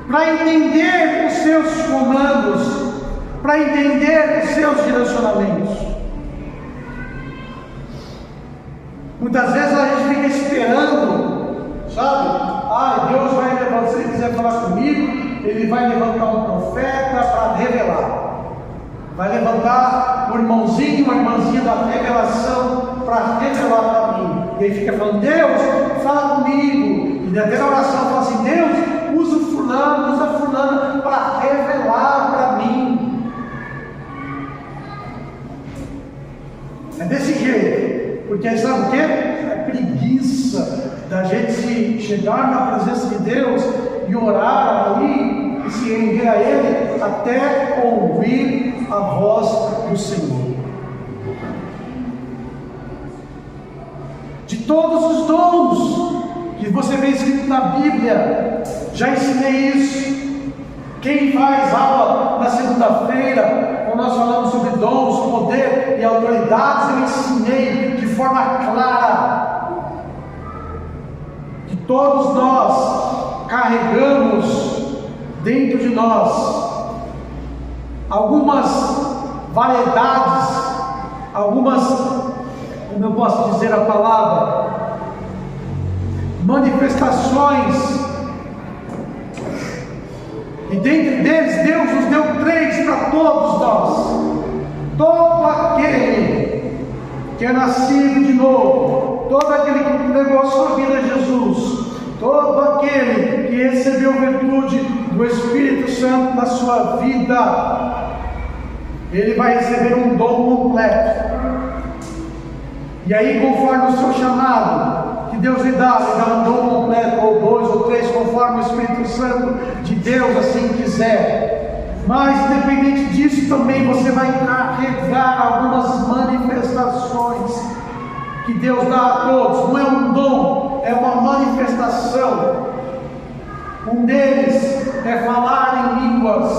[SPEAKER 1] para entender os seus comandos, para entender os seus direcionamentos. Muitas vezes a gente fica esperando, sabe? Deus vai levantar, se Ele quiser falar comigo, Ele vai levantar um profeta para revelar. Vai levantar um irmãozinho, uma irmãzinha da revelação para revelar para mim. E aí fica falando: Deus, fala comigo. E até na oração fala assim: Deus, usa fulano, usa fulana para revelar para mim. É desse jeito. Porque sabe o que? É preguiça da gente chegar na presença de Deus e orar ali e se render a Ele até ouvir a voz do Senhor. De todos os dons que você vê escrito na Bíblia, já ensinei isso. Quem faz aula na segunda-feira, quando nós falamos sobre dons, poder e autoridades, eu ensinei de forma clara que todos nós carregamos dentro de nós algumas variedades, algumas, como eu posso dizer a palavra, manifestações, e dentre deles Deus nos deu 3 para todos nós. Todo aquele que é nascido de novo, todo aquele que entregou a sua vida a Jesus, todo aquele que recebeu virtude do Espírito Santo na sua vida, ele vai receber um dom completo. E aí, conforme o seu chamado que Deus lhe dá um dom completo, ou 2 ou 3, conforme o Espírito Santo de Deus assim quiser. Mas independente disso, também você vai carregar algumas manifestações que Deus dá a todos. Não é um dom, é uma manifestação. Um deles é falar em línguas,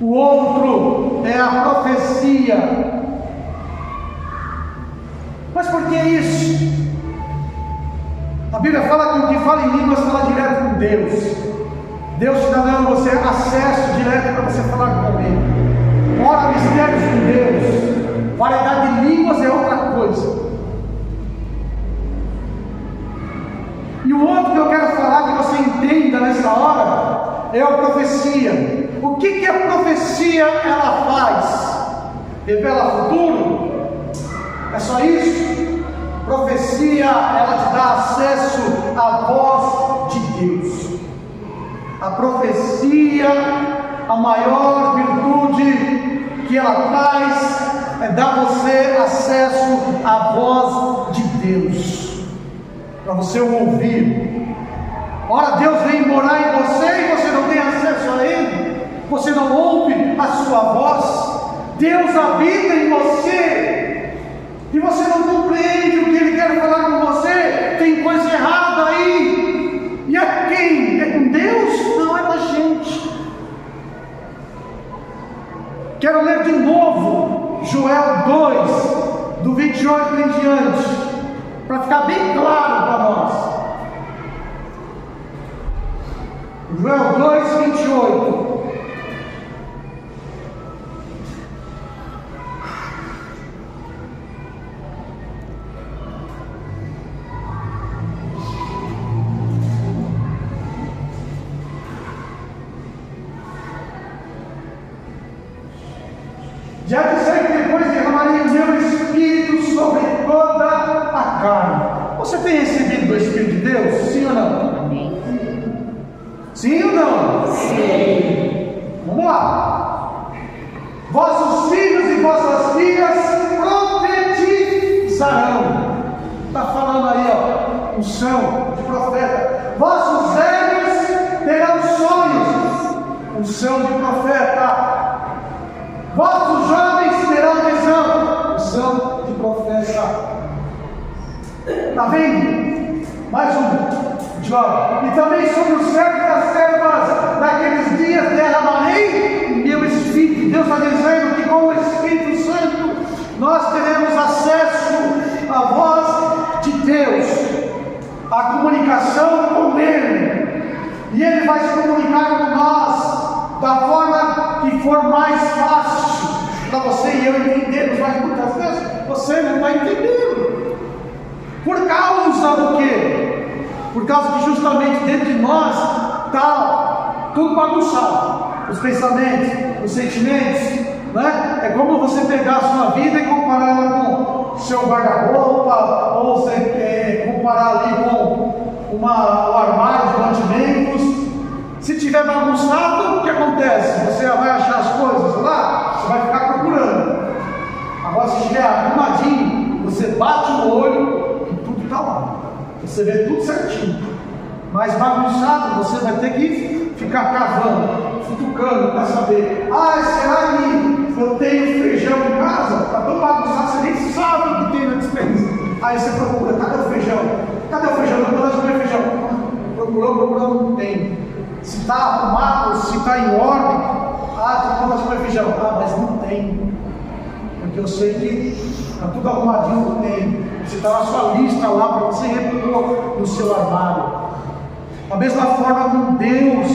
[SPEAKER 1] o outro é a profecia. Mas por que isso? A Bíblia fala que o que fala em línguas fala direto com Deus. Deus está dando a você acesso direto para você falar com Ele. Ora mistérios com Deus. Variedade de línguas é outra coisa. E o outro que eu quero falar, que você entenda nessa hora, é a profecia. O que a profecia ela faz? Revela futuro? É só isso? Profecia, ela te dá acesso à voz de Deus. A profecia, a maior virtude que ela traz é dar a você acesso à voz de Deus, para você ouvir. Ora, Deus vem morar em você e você não tem acesso a Ele, você não ouve a sua voz. Deus habita em você e você não compreende o que Ele quer falar com você. Tem coisa errada aí. E é quem? É com Deus? Não é com a gente. Quero ler de novo Joel 2, do 28 em diante, para ficar bem claro para nós. Joel 2, 28. Já disse que depois derramarei o meu Espírito sobre toda a carne. Você tem recebido do Espírito de Deus? Sim ou não? Amém. Sim ou não? Sim. Vamos lá. Vossos filhos e vossas filhas profetizarão. Está falando aí, ó, unção de profeta. Vossos velhos terão sonhos. Unção de profeta. Vossos jovens terão visão. Visão de profeta. Está vendo? Mais um jovem. E também sobre os servos das servas daqueles dias derramarei meu Espírito. Deus está dizendo que com o Espírito Santo nós teremos acesso à voz de Deus, a comunicação com Ele. E Ele vai se comunicar com nós da forma que for mais fácil para você e eu entendermos, mas muitas vezes você não está entendendo. Por causa do quê? Por causa que justamente dentro de nós está tudo bagunçado. Os pensamentos, os sentimentos, né? É como você pegar a sua vida e comparar ela com o seu guarda-roupa, ou você comparar ali com o armário de mantimentos. Se tiver bagunçado, o que acontece? Você vai achar as coisas lá, você vai ficar procurando. Agora, se estiver arrumadinho, você bate o olho e tudo está lá. Você vê tudo certinho. Mas bagunçado, você vai ter que ficar cavando, futucando para saber. Será que eu tenho feijão em casa? Está tão bagunçado, você nem sabe o que tem na despensa. Aí você procura, cadê o feijão? Cadê o feijão? Não pode comer feijão. Procurou, não tem. Se está arrumado, se está em ordem, tu pode comer feijão. Mas não tem. Porque eu sei que está tudo arrumadinho, não tem. Você está na sua lista lá para você repor no seu armário. Da mesma forma com Deus,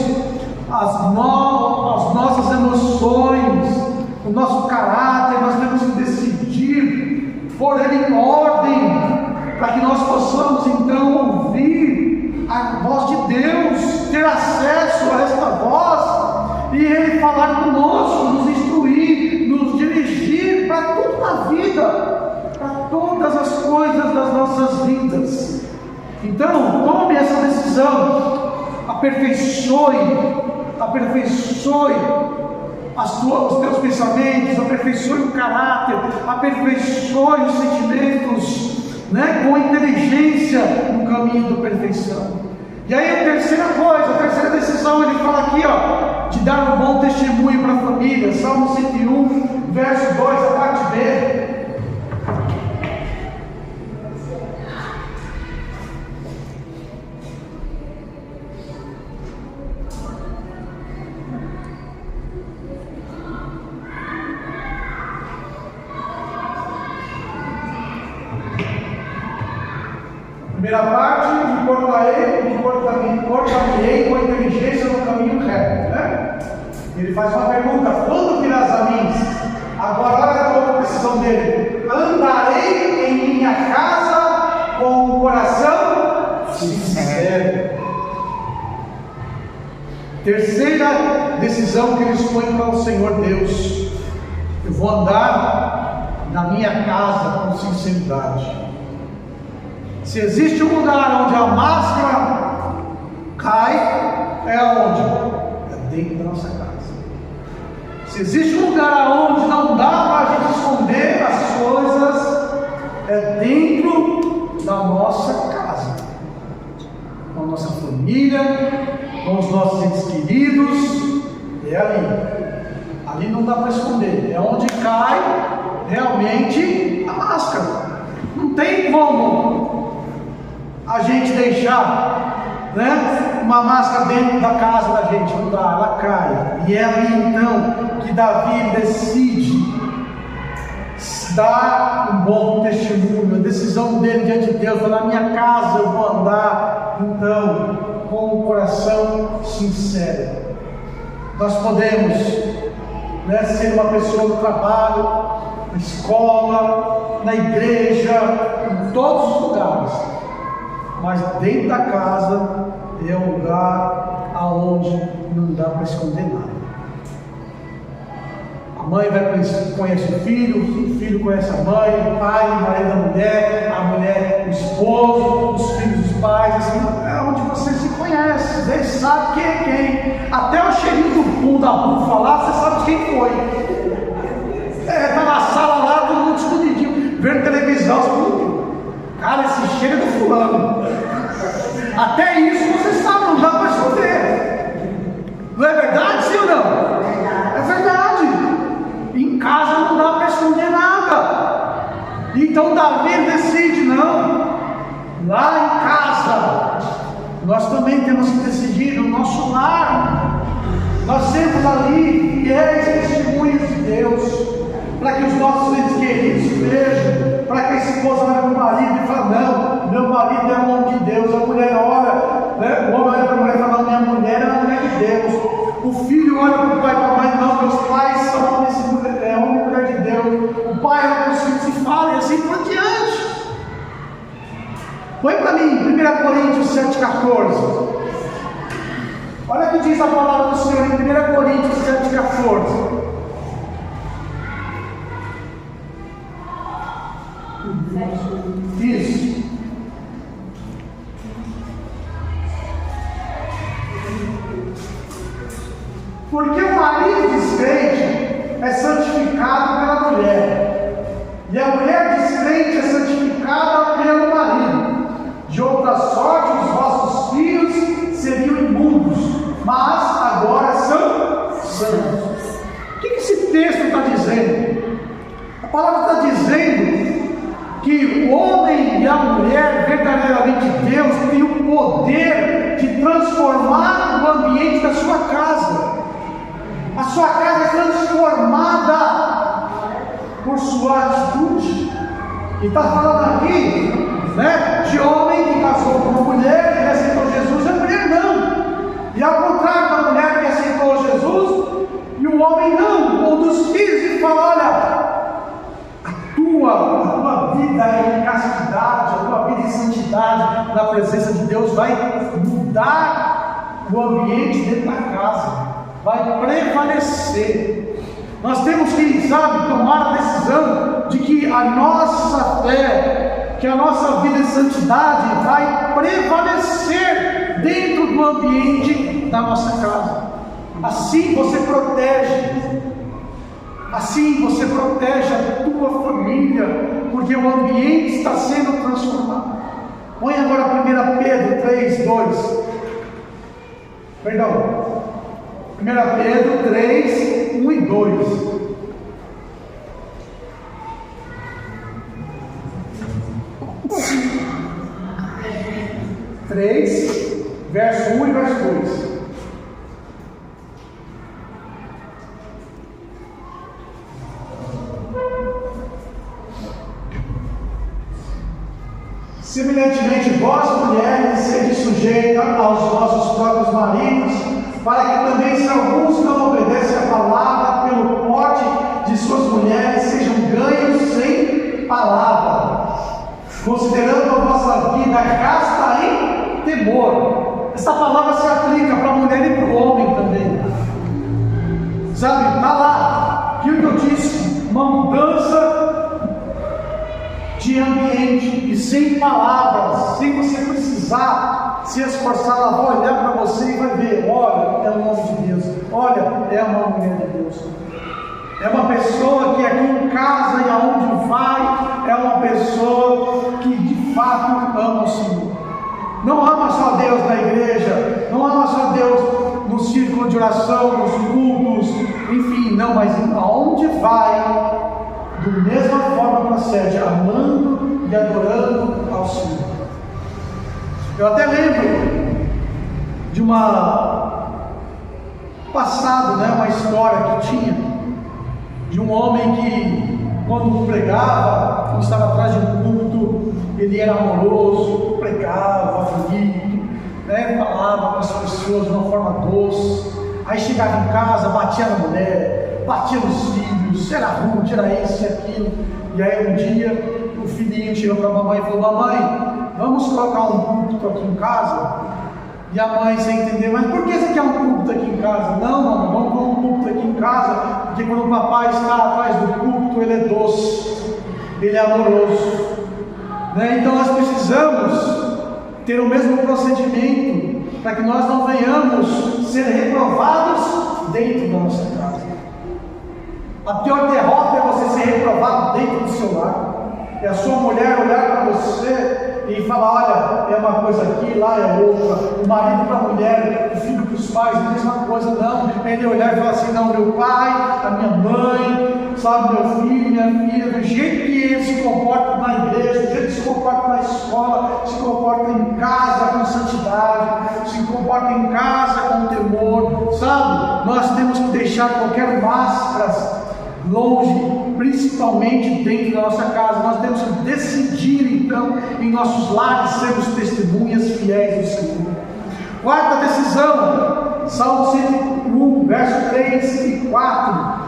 [SPEAKER 1] as nossas emoções, o nosso caráter, nós temos que decidir pôr ele em ordem, para que nós possamos então ouvir a voz de Deus, ter acesso a esta voz, e Ele falar conosco, nos instruir, nos dirigir para toda a vida, para todas as coisas das nossas vidas. Então, tome essa decisão, aperfeiçoe os teus pensamentos, aperfeiçoe o caráter, aperfeiçoe os sentimentos, com inteligência no caminho da perfeição. E aí a terceira decisão, ele fala aqui, de dar um bom testemunho para a família. Salmo 101, verso 2, a parte B. Primeira parte, importar-me-ei com a inteligência no caminho reto, Ele faz uma pergunta: quando virás a mim? Agora olha a outra decisão dele: andarei em minha casa com o coração sincero. Terceira decisão que ele expõe para o Senhor Deus: eu vou andar na minha casa com sinceridade. Se existe um lugar onde a máscara cai, é aonde? É dentro da nossa casa. Se existe um lugar onde não dá para a gente esconder as coisas, é dentro da nossa casa, com a nossa família, com os nossos entes queridos, é ali. Ali não dá para esconder, é onde cai realmente a máscara. Não tem como a gente deixar uma máscara dentro da casa da gente, não dá, ela cai. E é ali então que Davi decide dar um bom testemunho, a decisão dele diante de Deus: na minha casa eu vou andar então com o coração sincero. Nós podemos ser uma pessoa no trabalho, na escola, na igreja, em todos os lugares, mas dentro da casa é um lugar aonde não dá para esconder nada. A mãe conhece o filho conhece a mãe, o pai, o marido da mulher, a mulher, o esposo, os filhos dos pais, assim, é onde você se conhece, você sabe quem é quem. Até o cheirinho do pum da bufa lá, você sabe quem foi. Tá na sala lá, todo mundo escondidinho, vendo televisão, cara, esse cheiro é do fulano. Até isso você sabe, não dá para esconder. Não é verdade, sim ou não? É verdade. Em casa não dá para esconder nada. Então Davi decide: não, lá em casa nós também temos que decidir, no nosso lar nós sermos ali fiéis testemunhos de Deus, para que os nossos entes queridos vejam, para que a esposa olhe para o marido e fale: não, meu marido é o homem de Deus. A mulher olha, o homem olha para a mulher e fala: minha mulher é a mulher de Deus. O filho olha para o pai e para a mãe: não, meus pais são homem e mulher de Deus. O pai olha para os filhos e fala, e assim por diante. Põe para mim 1 Coríntios 7,14. Olha o que diz a palavra do Senhor em 1 Coríntios 7,14. Isso. Porque o marido descrente é santificado pela mulher, e a mulher descrente é santificada pelo marido. De outra sorte, os vossos filhos seriam imundos, mas agora são santos. O que esse texto está dizendo? A palavra está dizendo que o homem e a mulher, verdadeiramente Deus, têm o poder de transformar o ambiente da sua casa. A sua casa é transformada por sua atitude. E está falando aqui, de homem que casou com uma mulher, que aceitou Jesus. A mulher não, vai mudar o ambiente dentro da casa, vai prevalecer. Nós temos que, tomar a decisão de que a nossa fé, que a nossa vida em santidade vai prevalecer dentro do ambiente da nossa casa. Assim você protege a tua família, porque o ambiente está sendo transformado. Põe agora 1 Pedro 3, 2. Perdão. 1 Pedro 3, 1 e 2. Verso 1 e verso 2. Semelhantemente, vós mulheres, sede sujeita aos vossos próprios maridos, para que também, se alguns não obedecem à palavra, pelo porte de suas mulheres, sejam ganhos sem palavra, considerando a vossa vida casta em temor. Essa palavra se aplica para a mulher e para o homem também. Está lá, aquilo que eu disse, uma mudança de ambiente e sem palavras, sem você precisar se esforçar. Ela vai olhar para você e vai ver: olha, é o nome de Deus, olha, é uma mulher de Deus, é uma pessoa que aqui em casa e aonde vai, é uma pessoa que de fato ama o Senhor. Não ama só Deus na igreja, não ama só Deus no círculo de oração, nos cultos, enfim, não, mas aonde vai, da mesma forma procede, amando e adorando ao Senhor. Eu até lembro de passado, uma história que tinha de um homem que, quando pregava, quando estava atrás de um culto, ele era amoroso, pregava bonito, falava com as pessoas de uma forma doce. Aí chegava em casa, batia na mulher, batia nos filhos, era rude, era isso e aquilo. E aí um dia o filhinho chegou para a mamãe e falou: mamãe, vamos colocar um culto aqui em casa? E a mãe, sem entender: mas por que você quer um culto aqui em casa? Não, mamãe, vamos pôr um culto aqui em casa, porque quando o papai está atrás do culto, ele é doce, ele é amoroso. Então nós precisamos ter o mesmo procedimento, para que nós não venhamos ser reprovados dentro da nossa casa. A pior derrota é você ser reprovado dentro do seu lar. É a sua mulher olhar para você e falar: olha, é uma coisa aqui, lá é outra. O marido para a mulher, o filho para os pais, a mesma coisa. Não, ele olhar e falar assim: não, meu pai, a minha mãe, meu filho, minha filha, do jeito que ele se comporta na igreja, do jeito que se comporta na escola, se comporta em casa com santidade, se comporta em casa com temor, nós temos que deixar qualquer máscaras longe, principalmente dentro da nossa casa. Nós temos que decidir, então, em nossos lares, sermos testemunhas fiéis do Senhor. Quarta decisão, Salmo 101, verso 3 e 4.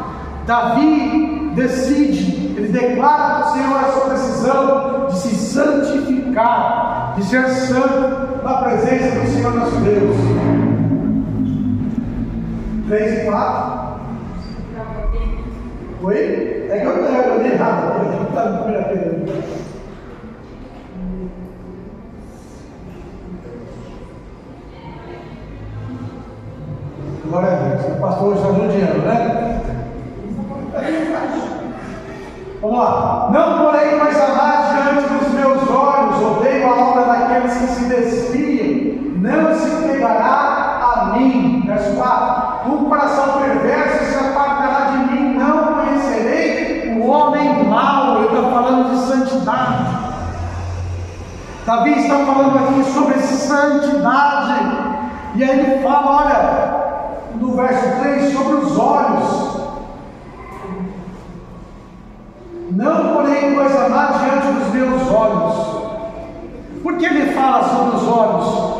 [SPEAKER 1] Davi decide, ele declara para o Senhor a sua decisão de se santificar, de ser santo na presença do Senhor nosso Deus. 3 e 4. Oi? É que eu li errado, eu estava no 1 Pedro. Glória a Deus, o pastor hoje está judiando, Vamos lá. Não porém mais amar diante dos meus olhos, odeio a obra daqueles que se desviam, não se pegará a mim. Verso 4. Um coração perverso se apartará de mim, não conhecerei o homem mau. Ele está falando de santidade. Davi está falando aqui sobre santidade. E aí ele fala, olha, no verso 3, sobre os olhos. Não porém coisa má diante dos meus olhos. Por que ele fala sobre os olhos?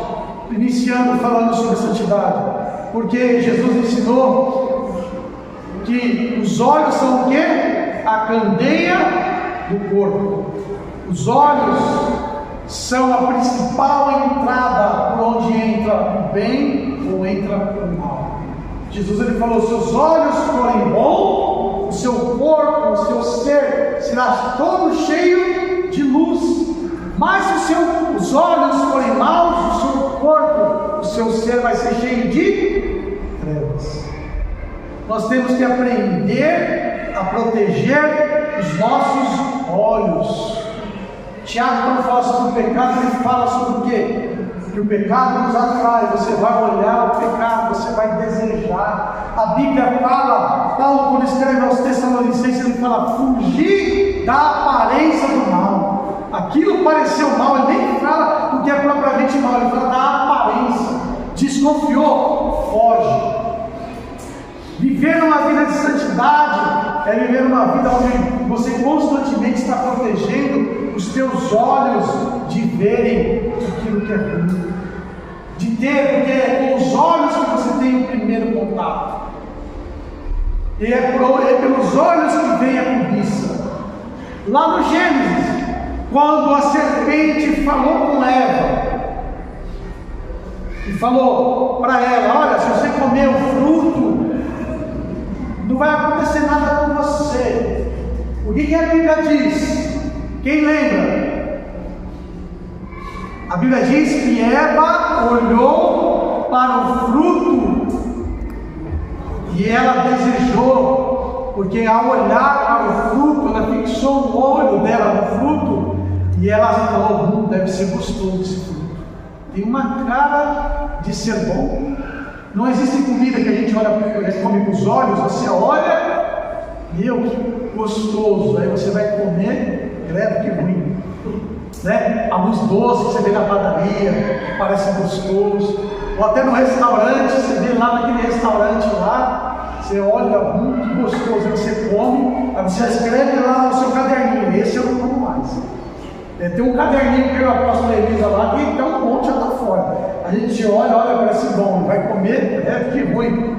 [SPEAKER 1] Iniciando falando sobre santidade. Porque Jesus ensinou que os olhos são o quê? A candeia do corpo. Os olhos são a principal entrada por onde entra o bem ou entra o mal. Jesus ele falou: se os olhos forem bons, o seu corpo, o seu ser será todo cheio de luz. Mas se os olhos forem maus, o seu corpo, o seu ser vai ser cheio de trevas. Nós temos que aprender a proteger os nossos olhos. Tiago, quando fala sobre o pecado, ele fala sobre o quê? Que o pecado nos atrai, você vai olhar o pecado, você vai desejar. A Bíblia fala, Paulo quando escreve aos Tessalonicenses, ele fala: fugir da aparência do mal. Aquilo pareceu mal, ele nem fala o que é propriamente mal, ele fala da aparência. Desconfiou, foge. Viver uma vida de santidade é viver uma vida onde você constantemente está protegendo os teus olhos de verem aquilo que é ruim, de ter, porque é com os olhos que você tem o primeiro contato, e é pelos olhos que vem a cobiça. Lá no Gênesis, quando a serpente falou com Eva e falou para ela: olha, se você comer o fruto, não vai acontecer nada com você. O que a Bíblia diz? Quem lembra? A Bíblia diz que Eva olhou para o fruto e ela desejou, porque ao olhar para o fruto, ela fixou o olho dela no fruto e ela falou: deve ser gostoso esse fruto, tem uma cara de ser bom. Não existe comida que a gente olha, come com os olhos, você olha, meu, que gostoso, aí você vai comer, credo que ruim, né? Alguns doces que você vê na padaria, que parecem gostosos, ou até no restaurante, você vê lá naquele restaurante lá, você olha, que gostoso, aí você come, aí você escreve lá no seu caderninho: esse eu não como mais. Tem um caderninho que eu apóstolo Elisa lá, que tem um monte já está fora. A gente olha, parece bom, vai comer, que ruim,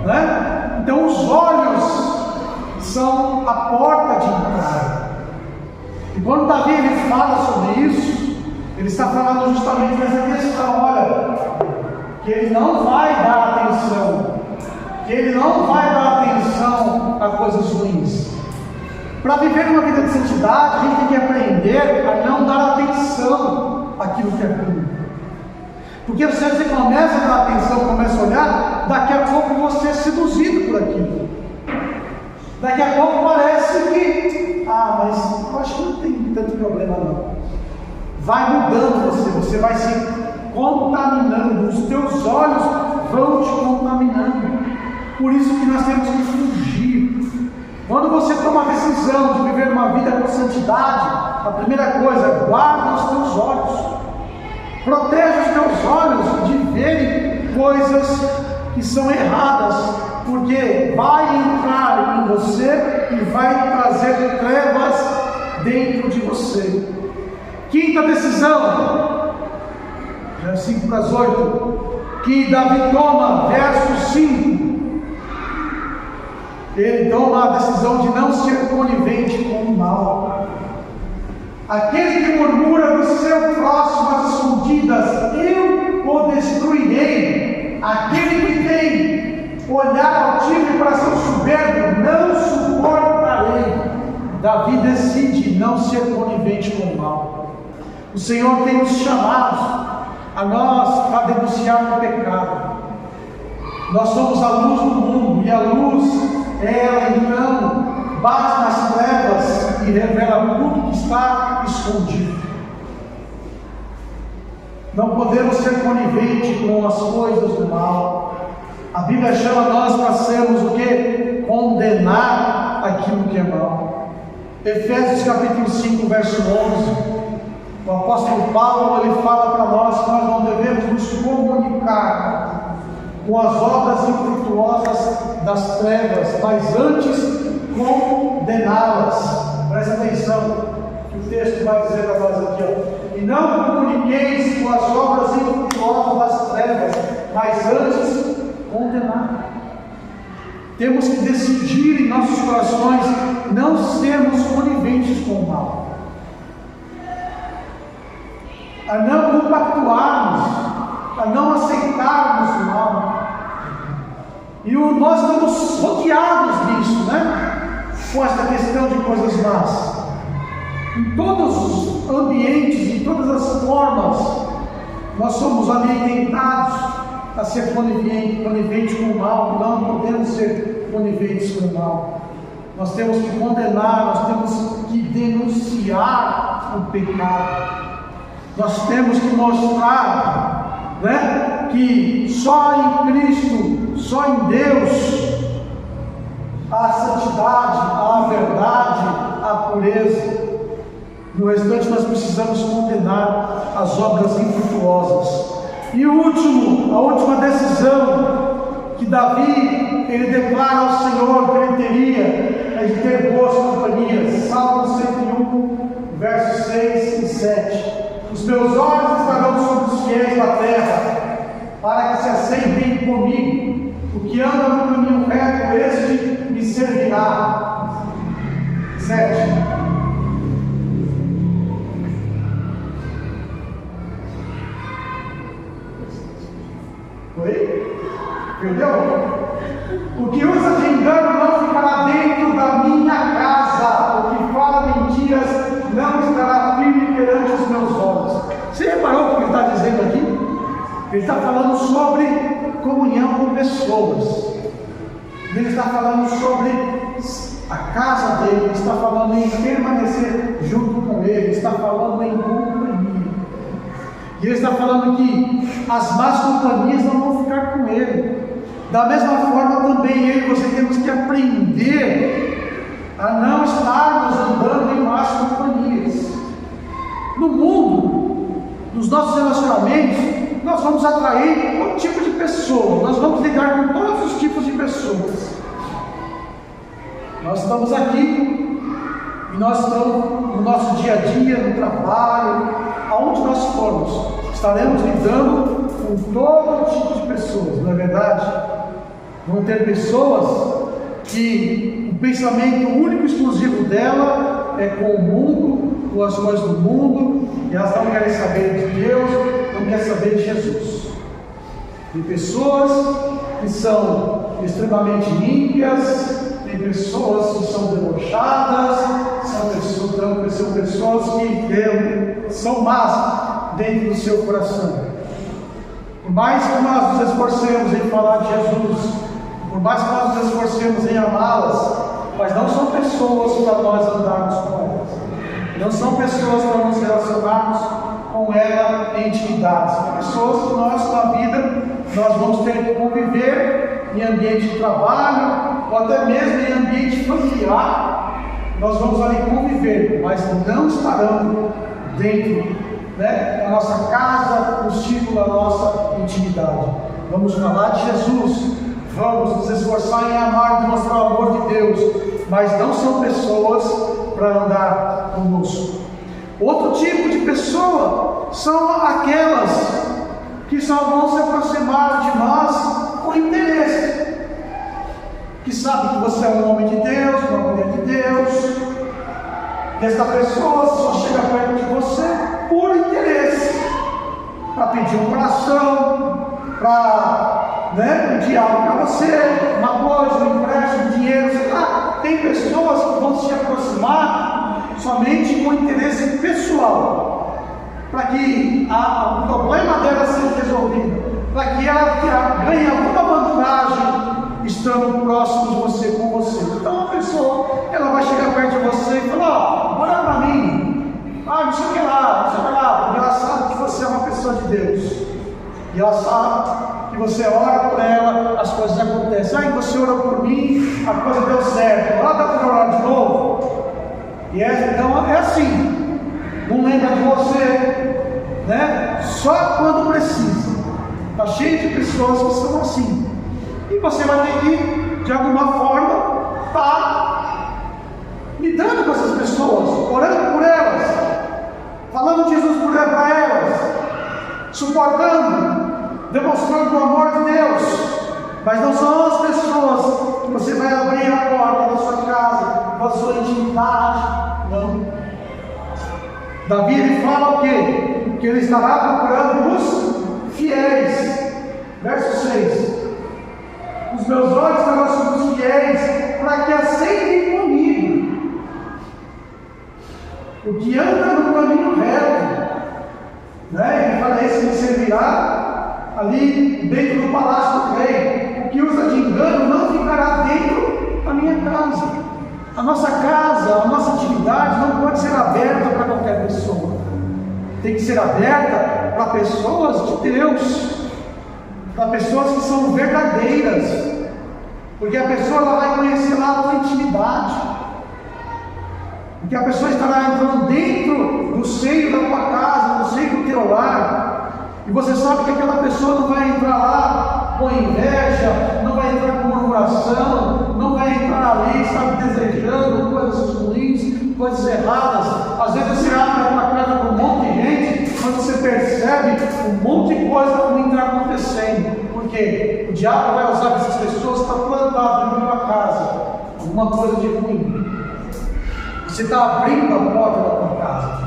[SPEAKER 1] né? Então os olhos são a porta de entrada. E quando Davi ele fala sobre isso, ele está falando justamente dessa questão: olha, que ele não vai dar atenção, que ele não vai dar atenção a coisas ruins. Para viver uma vida de santidade, a gente tem que aprender a não dar atenção àquilo que é ruim. Porque se você começa a dar atenção, começa a olhar, daqui a pouco você é seduzido por aquilo. Daqui a pouco parece que, mas eu acho que não tem tanto problema não. Vai mudando você vai se contaminando, os teus olhos vão te contaminando. Por isso que nós temos que fugir. Quando você toma a decisão de viver uma vida com santidade, a primeira coisa é: guarda os teus olhos, proteja os teus olhos de verem coisas que são erradas, porque vai entrar em você e vai trazer trevas dentro de você. Quinta decisão, já 5:8, que Davi toma, verso 5. Ele toma a decisão de não ser conivente com o mal. Aquele que murmura do seu próximo às escondidas, eu o destruirei. Aquele que tem olhar altivo para seu soberbo, não suportarei. Davi decide não ser conivente com o mal. O Senhor tem nos chamado a nós para denunciar o pecado. Nós somos a luz do mundo, e a luz, ela então bate nas trevas e revela tudo que está escondido. Não podemos ser coniventes com as coisas do mal. A Bíblia chama nós para sermos o que? Condenar aquilo que é mal. Efésios capítulo 5, verso 11. O apóstolo Paulo ele fala para nós que nós não devemos nos comunicar com as obras infrutuosas das trevas, mas antes condená-las. Presta atenção, que o texto vai dizer para nós aqui, ó: e não comuniqueis com as obras infrutuosas das trevas, mas antes condenar. Temos que decidir em nossos corações não sermos coniventes com o mal. a não compactuarmos, a não aceitarmos o mal. E nós estamos rodeados disso, né? Com essa questão de coisas más. Em todos os ambientes, em todas as formas, nós somos ali tentados a ser coniventes com o mal, e não podemos ser coniventes com o mal. Nós temos que condenar, nós temos que denunciar o pecado. Nós temos que mostrar, né, que só em Cristo, só em Deus, há a santidade, há a verdade, há a pureza. No restante nós precisamos condenar as obras infrutuosas. E a última decisão que Davi, ele declara ao Senhor que ele teria, é de ter boas companhias. Salmo 101, versos 6 e 7. Os meus olhos estarão sobre os fiéis da terra, para que se aceitem comigo. O que anda no caminho reto, este me servirá. 7. Oi? Entendeu? O que usa de engano não ficará dentro da minha casa. O que fala mentiras não estará firme perante os meus olhos. Você reparou o que ele está dizendo aqui? Ele está falando sobre comunhão com pessoas. Ele está falando sobre a casa dele. Ele está falando em permanecer junto com ele. Ele está falando em companhia. E ele está falando que as más companhias não vão ficar com ele. Da mesma forma também eu e você temos que aprender a não estarmos andando em más companhias. No mundo, nos nossos relacionamentos, nós vamos atrair todo tipo de pessoa. Nós vamos lidar com todos os tipos de pessoas. Nós estamos aqui e nós estamos no nosso dia a dia, no trabalho, aonde nós formos, estaremos lidando com todo tipo de pessoas, não é verdade? Vão ter pessoas que o pensamento único e exclusivo dela é com o mundo, com as coisas do mundo, e elas não querem saber de Deus, não querem saber de Jesus. Tem pessoas que são extremamente ímpias, tem pessoas que são debochadas, são pessoas que são más dentro do seu coração. Por mais que nós nos esforcemos em falar de Jesus, por mais que nós nos esforcemos em amá-las, mas não são pessoas para nós andarmos com elas. Não são pessoas para nos relacionarmos com ela em intimidade. São pessoas que nós, na vida, nós vamos ter que conviver em ambiente de trabalho, ou até mesmo em ambiente familiar. Nós vamos ali conviver, mas não estarão dentro, né, da nossa casa, no círculo da nossa intimidade. Vamos falar de Jesus, vamos nos esforçar em amar e demonstrar o amor de Deus, mas não são pessoas para andar conosco. Outro tipo de pessoa são aquelas que só vão se aproximar de nós com interesse, que sabe que você é um homem de Deus, uma mulher de Deus, e essa pessoa só chega perto de você por interesse, para pedir uma oração, para pedir algo para você, uma coisa, um empréstimo, dinheiro, sei lá. Tem pessoas que vão se aproximar somente com interesse pessoal, para que o problema dela seja resolvido, para que ela ganhe alguma vantagem estando próximo de você, com você. Então a pessoa, ela vai chegar perto de você e falar: ora para mim, não sei o que lá, porque ela sabe que você é uma pessoa de Deus, e ela sabe que você ora por ela, as coisas acontecem. Você orou por mim, a coisa deu certo, lá dá para orar de novo. E então é assim, não lembra de você, né? Só quando precisa. Está cheio de pessoas que são assim, e você vai ter que, de alguma forma, estar lidando com essas pessoas, orando por elas, falando de Jesus para elas, suportando, demonstrando o amor de Deus. Mas não são as pessoas que você vai abrir a porta da sua casa, da sua intimidade. Não. Davi, ele fala o quê? porque Ele estará procurando os fiéis. Verso 6. Os meus olhos estarão sobre os fiéis, para que aceitem comigo o que anda no caminho reto. Ele fala: esse me servirá ali dentro do palácio do rei. O que usa de engano não ficará dentro da minha casa. A nossa casa, a nossa atividade não pode ser aberta para qualquer pessoa. Tem que ser aberta para pessoas de Deus, para pessoas que são verdadeiras, porque a pessoa ela vai conhecer lá a tua intimidade, porque a pessoa estará entrando dentro do seio da tua casa, no seio do teu lar, e você sabe que aquela pessoa não vai entrar lá com inveja, não vai entrar com murmuração, não vai entrar ali, sabe, desejando coisas ruins, coisas erradas. Às vezes você abre a tua casa com um monte de gente, quando você percebe um monte de coisa ruim está acontecendo. Por quê? O diabo vai usar essas pessoas para plantar dentro da tua casa alguma coisa de ruim. Você está abrindo a porta da tua casa.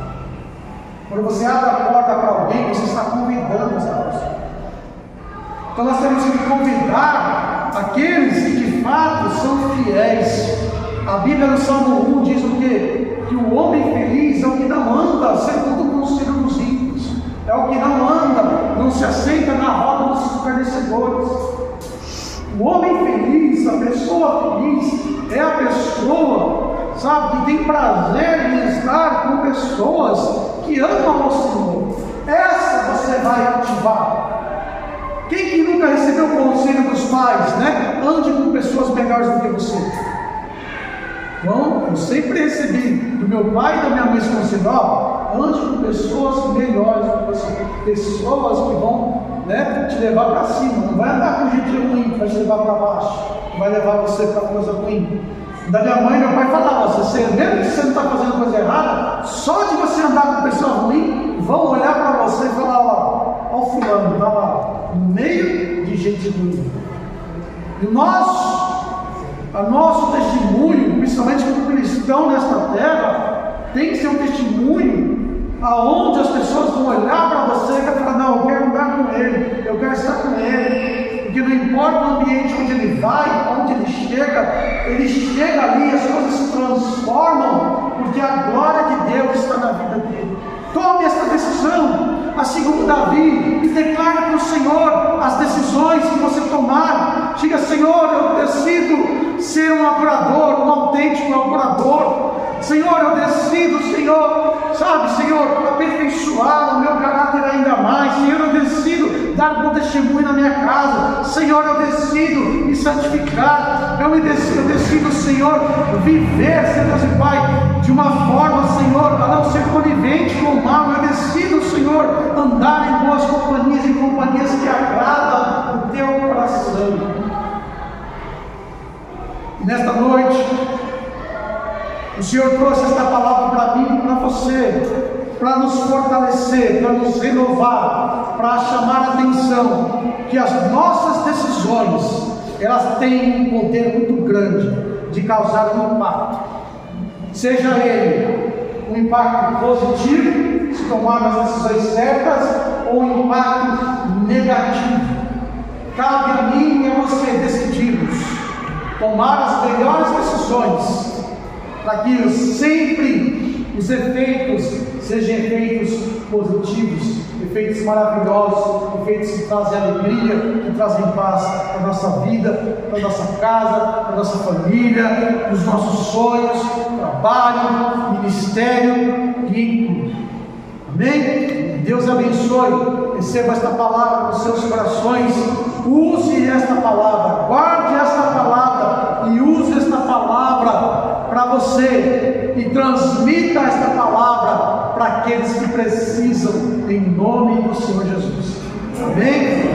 [SPEAKER 1] Quando você abre a porta para alguém, você está convidando essa pessoa. Então nós temos que convidar aqueles que de fato são fiéis. A Bíblia no Salmo 1 diz o quê? Que o homem feliz é o que não anda segundo o conselho dos ímpios, é o que não anda, não se assenta na roda dos escarnecedores. O homem feliz, a pessoa feliz, é a pessoa, sabe, que tem prazer em estar com pessoas que amam ao Senhor. Essa você vai ativar. Quem que nunca recebeu o conselho dos pais, né? Ande com pessoas melhores do que você. Bom, eu sempre recebi do meu pai e da minha mãe esse conselho: ande com pessoas melhores do que você. Pessoas que vão, né, te levar para cima. Não vai andar com gente ruim que vai te levar para baixo, que vai levar você para coisa ruim. Da minha mãe e meu pai falavam: você, mesmo que você não está fazendo coisa errada, só de você andar com pessoa ruim, vão olhar para você e falar: ó o fulano, está lá, no meio de gente ruim. E nosso testemunho, principalmente como cristão nesta terra, tem que ser um testemunho aonde as pessoas vão olhar para você e vão falar: não, eu quero andar com ele, eu quero estar com ele. Porque não importa o ambiente onde ele vai, onde ele chega ali, as coisas se transformam, porque a glória de Deus está na vida dele. Tome esta decisão, assim como Davi, e declare para o Senhor as decisões que você tomar. Diga: Senhor, eu decido ser um adorador, um autêntico adorador. Senhor, eu decido, Senhor, sabe, Senhor, aperfeiçoar o meu caráter ainda mais. Senhor, eu decido dar bom testemunho na minha casa. Senhor, eu decido me santificar. Eu decido, Senhor, viver, Senhor Deus e Pai, de uma forma, Senhor, a não ser conivente com o mal. Eu decido, Senhor, andar em boas companhias, em companhias que agradam o teu coração. E nesta noite, o Senhor trouxe esta palavra para mim e para você, para nos fortalecer, para nos renovar, para chamar a atenção que as nossas decisões, elas têm um poder muito grande de causar um impacto, seja ele um impacto positivo, se tomar as decisões certas, ou um impacto negativo. Cabe a mim e a você decidirmos tomar as melhores decisões, para que sempre os efeitos sejam efeitos positivos, efeitos maravilhosos, efeitos que trazem alegria, que trazem paz para a nossa vida, para a nossa casa, para a nossa família, para os nossos sonhos, trabalho, ministério e em tudo. Amém? Deus abençoe. Receba esta palavra nos seus corações. Use esta palavra, guarde esta palavra e use esta palavra para você e transmita esta palavra para aqueles que precisam, em nome do Senhor Jesus. Amém?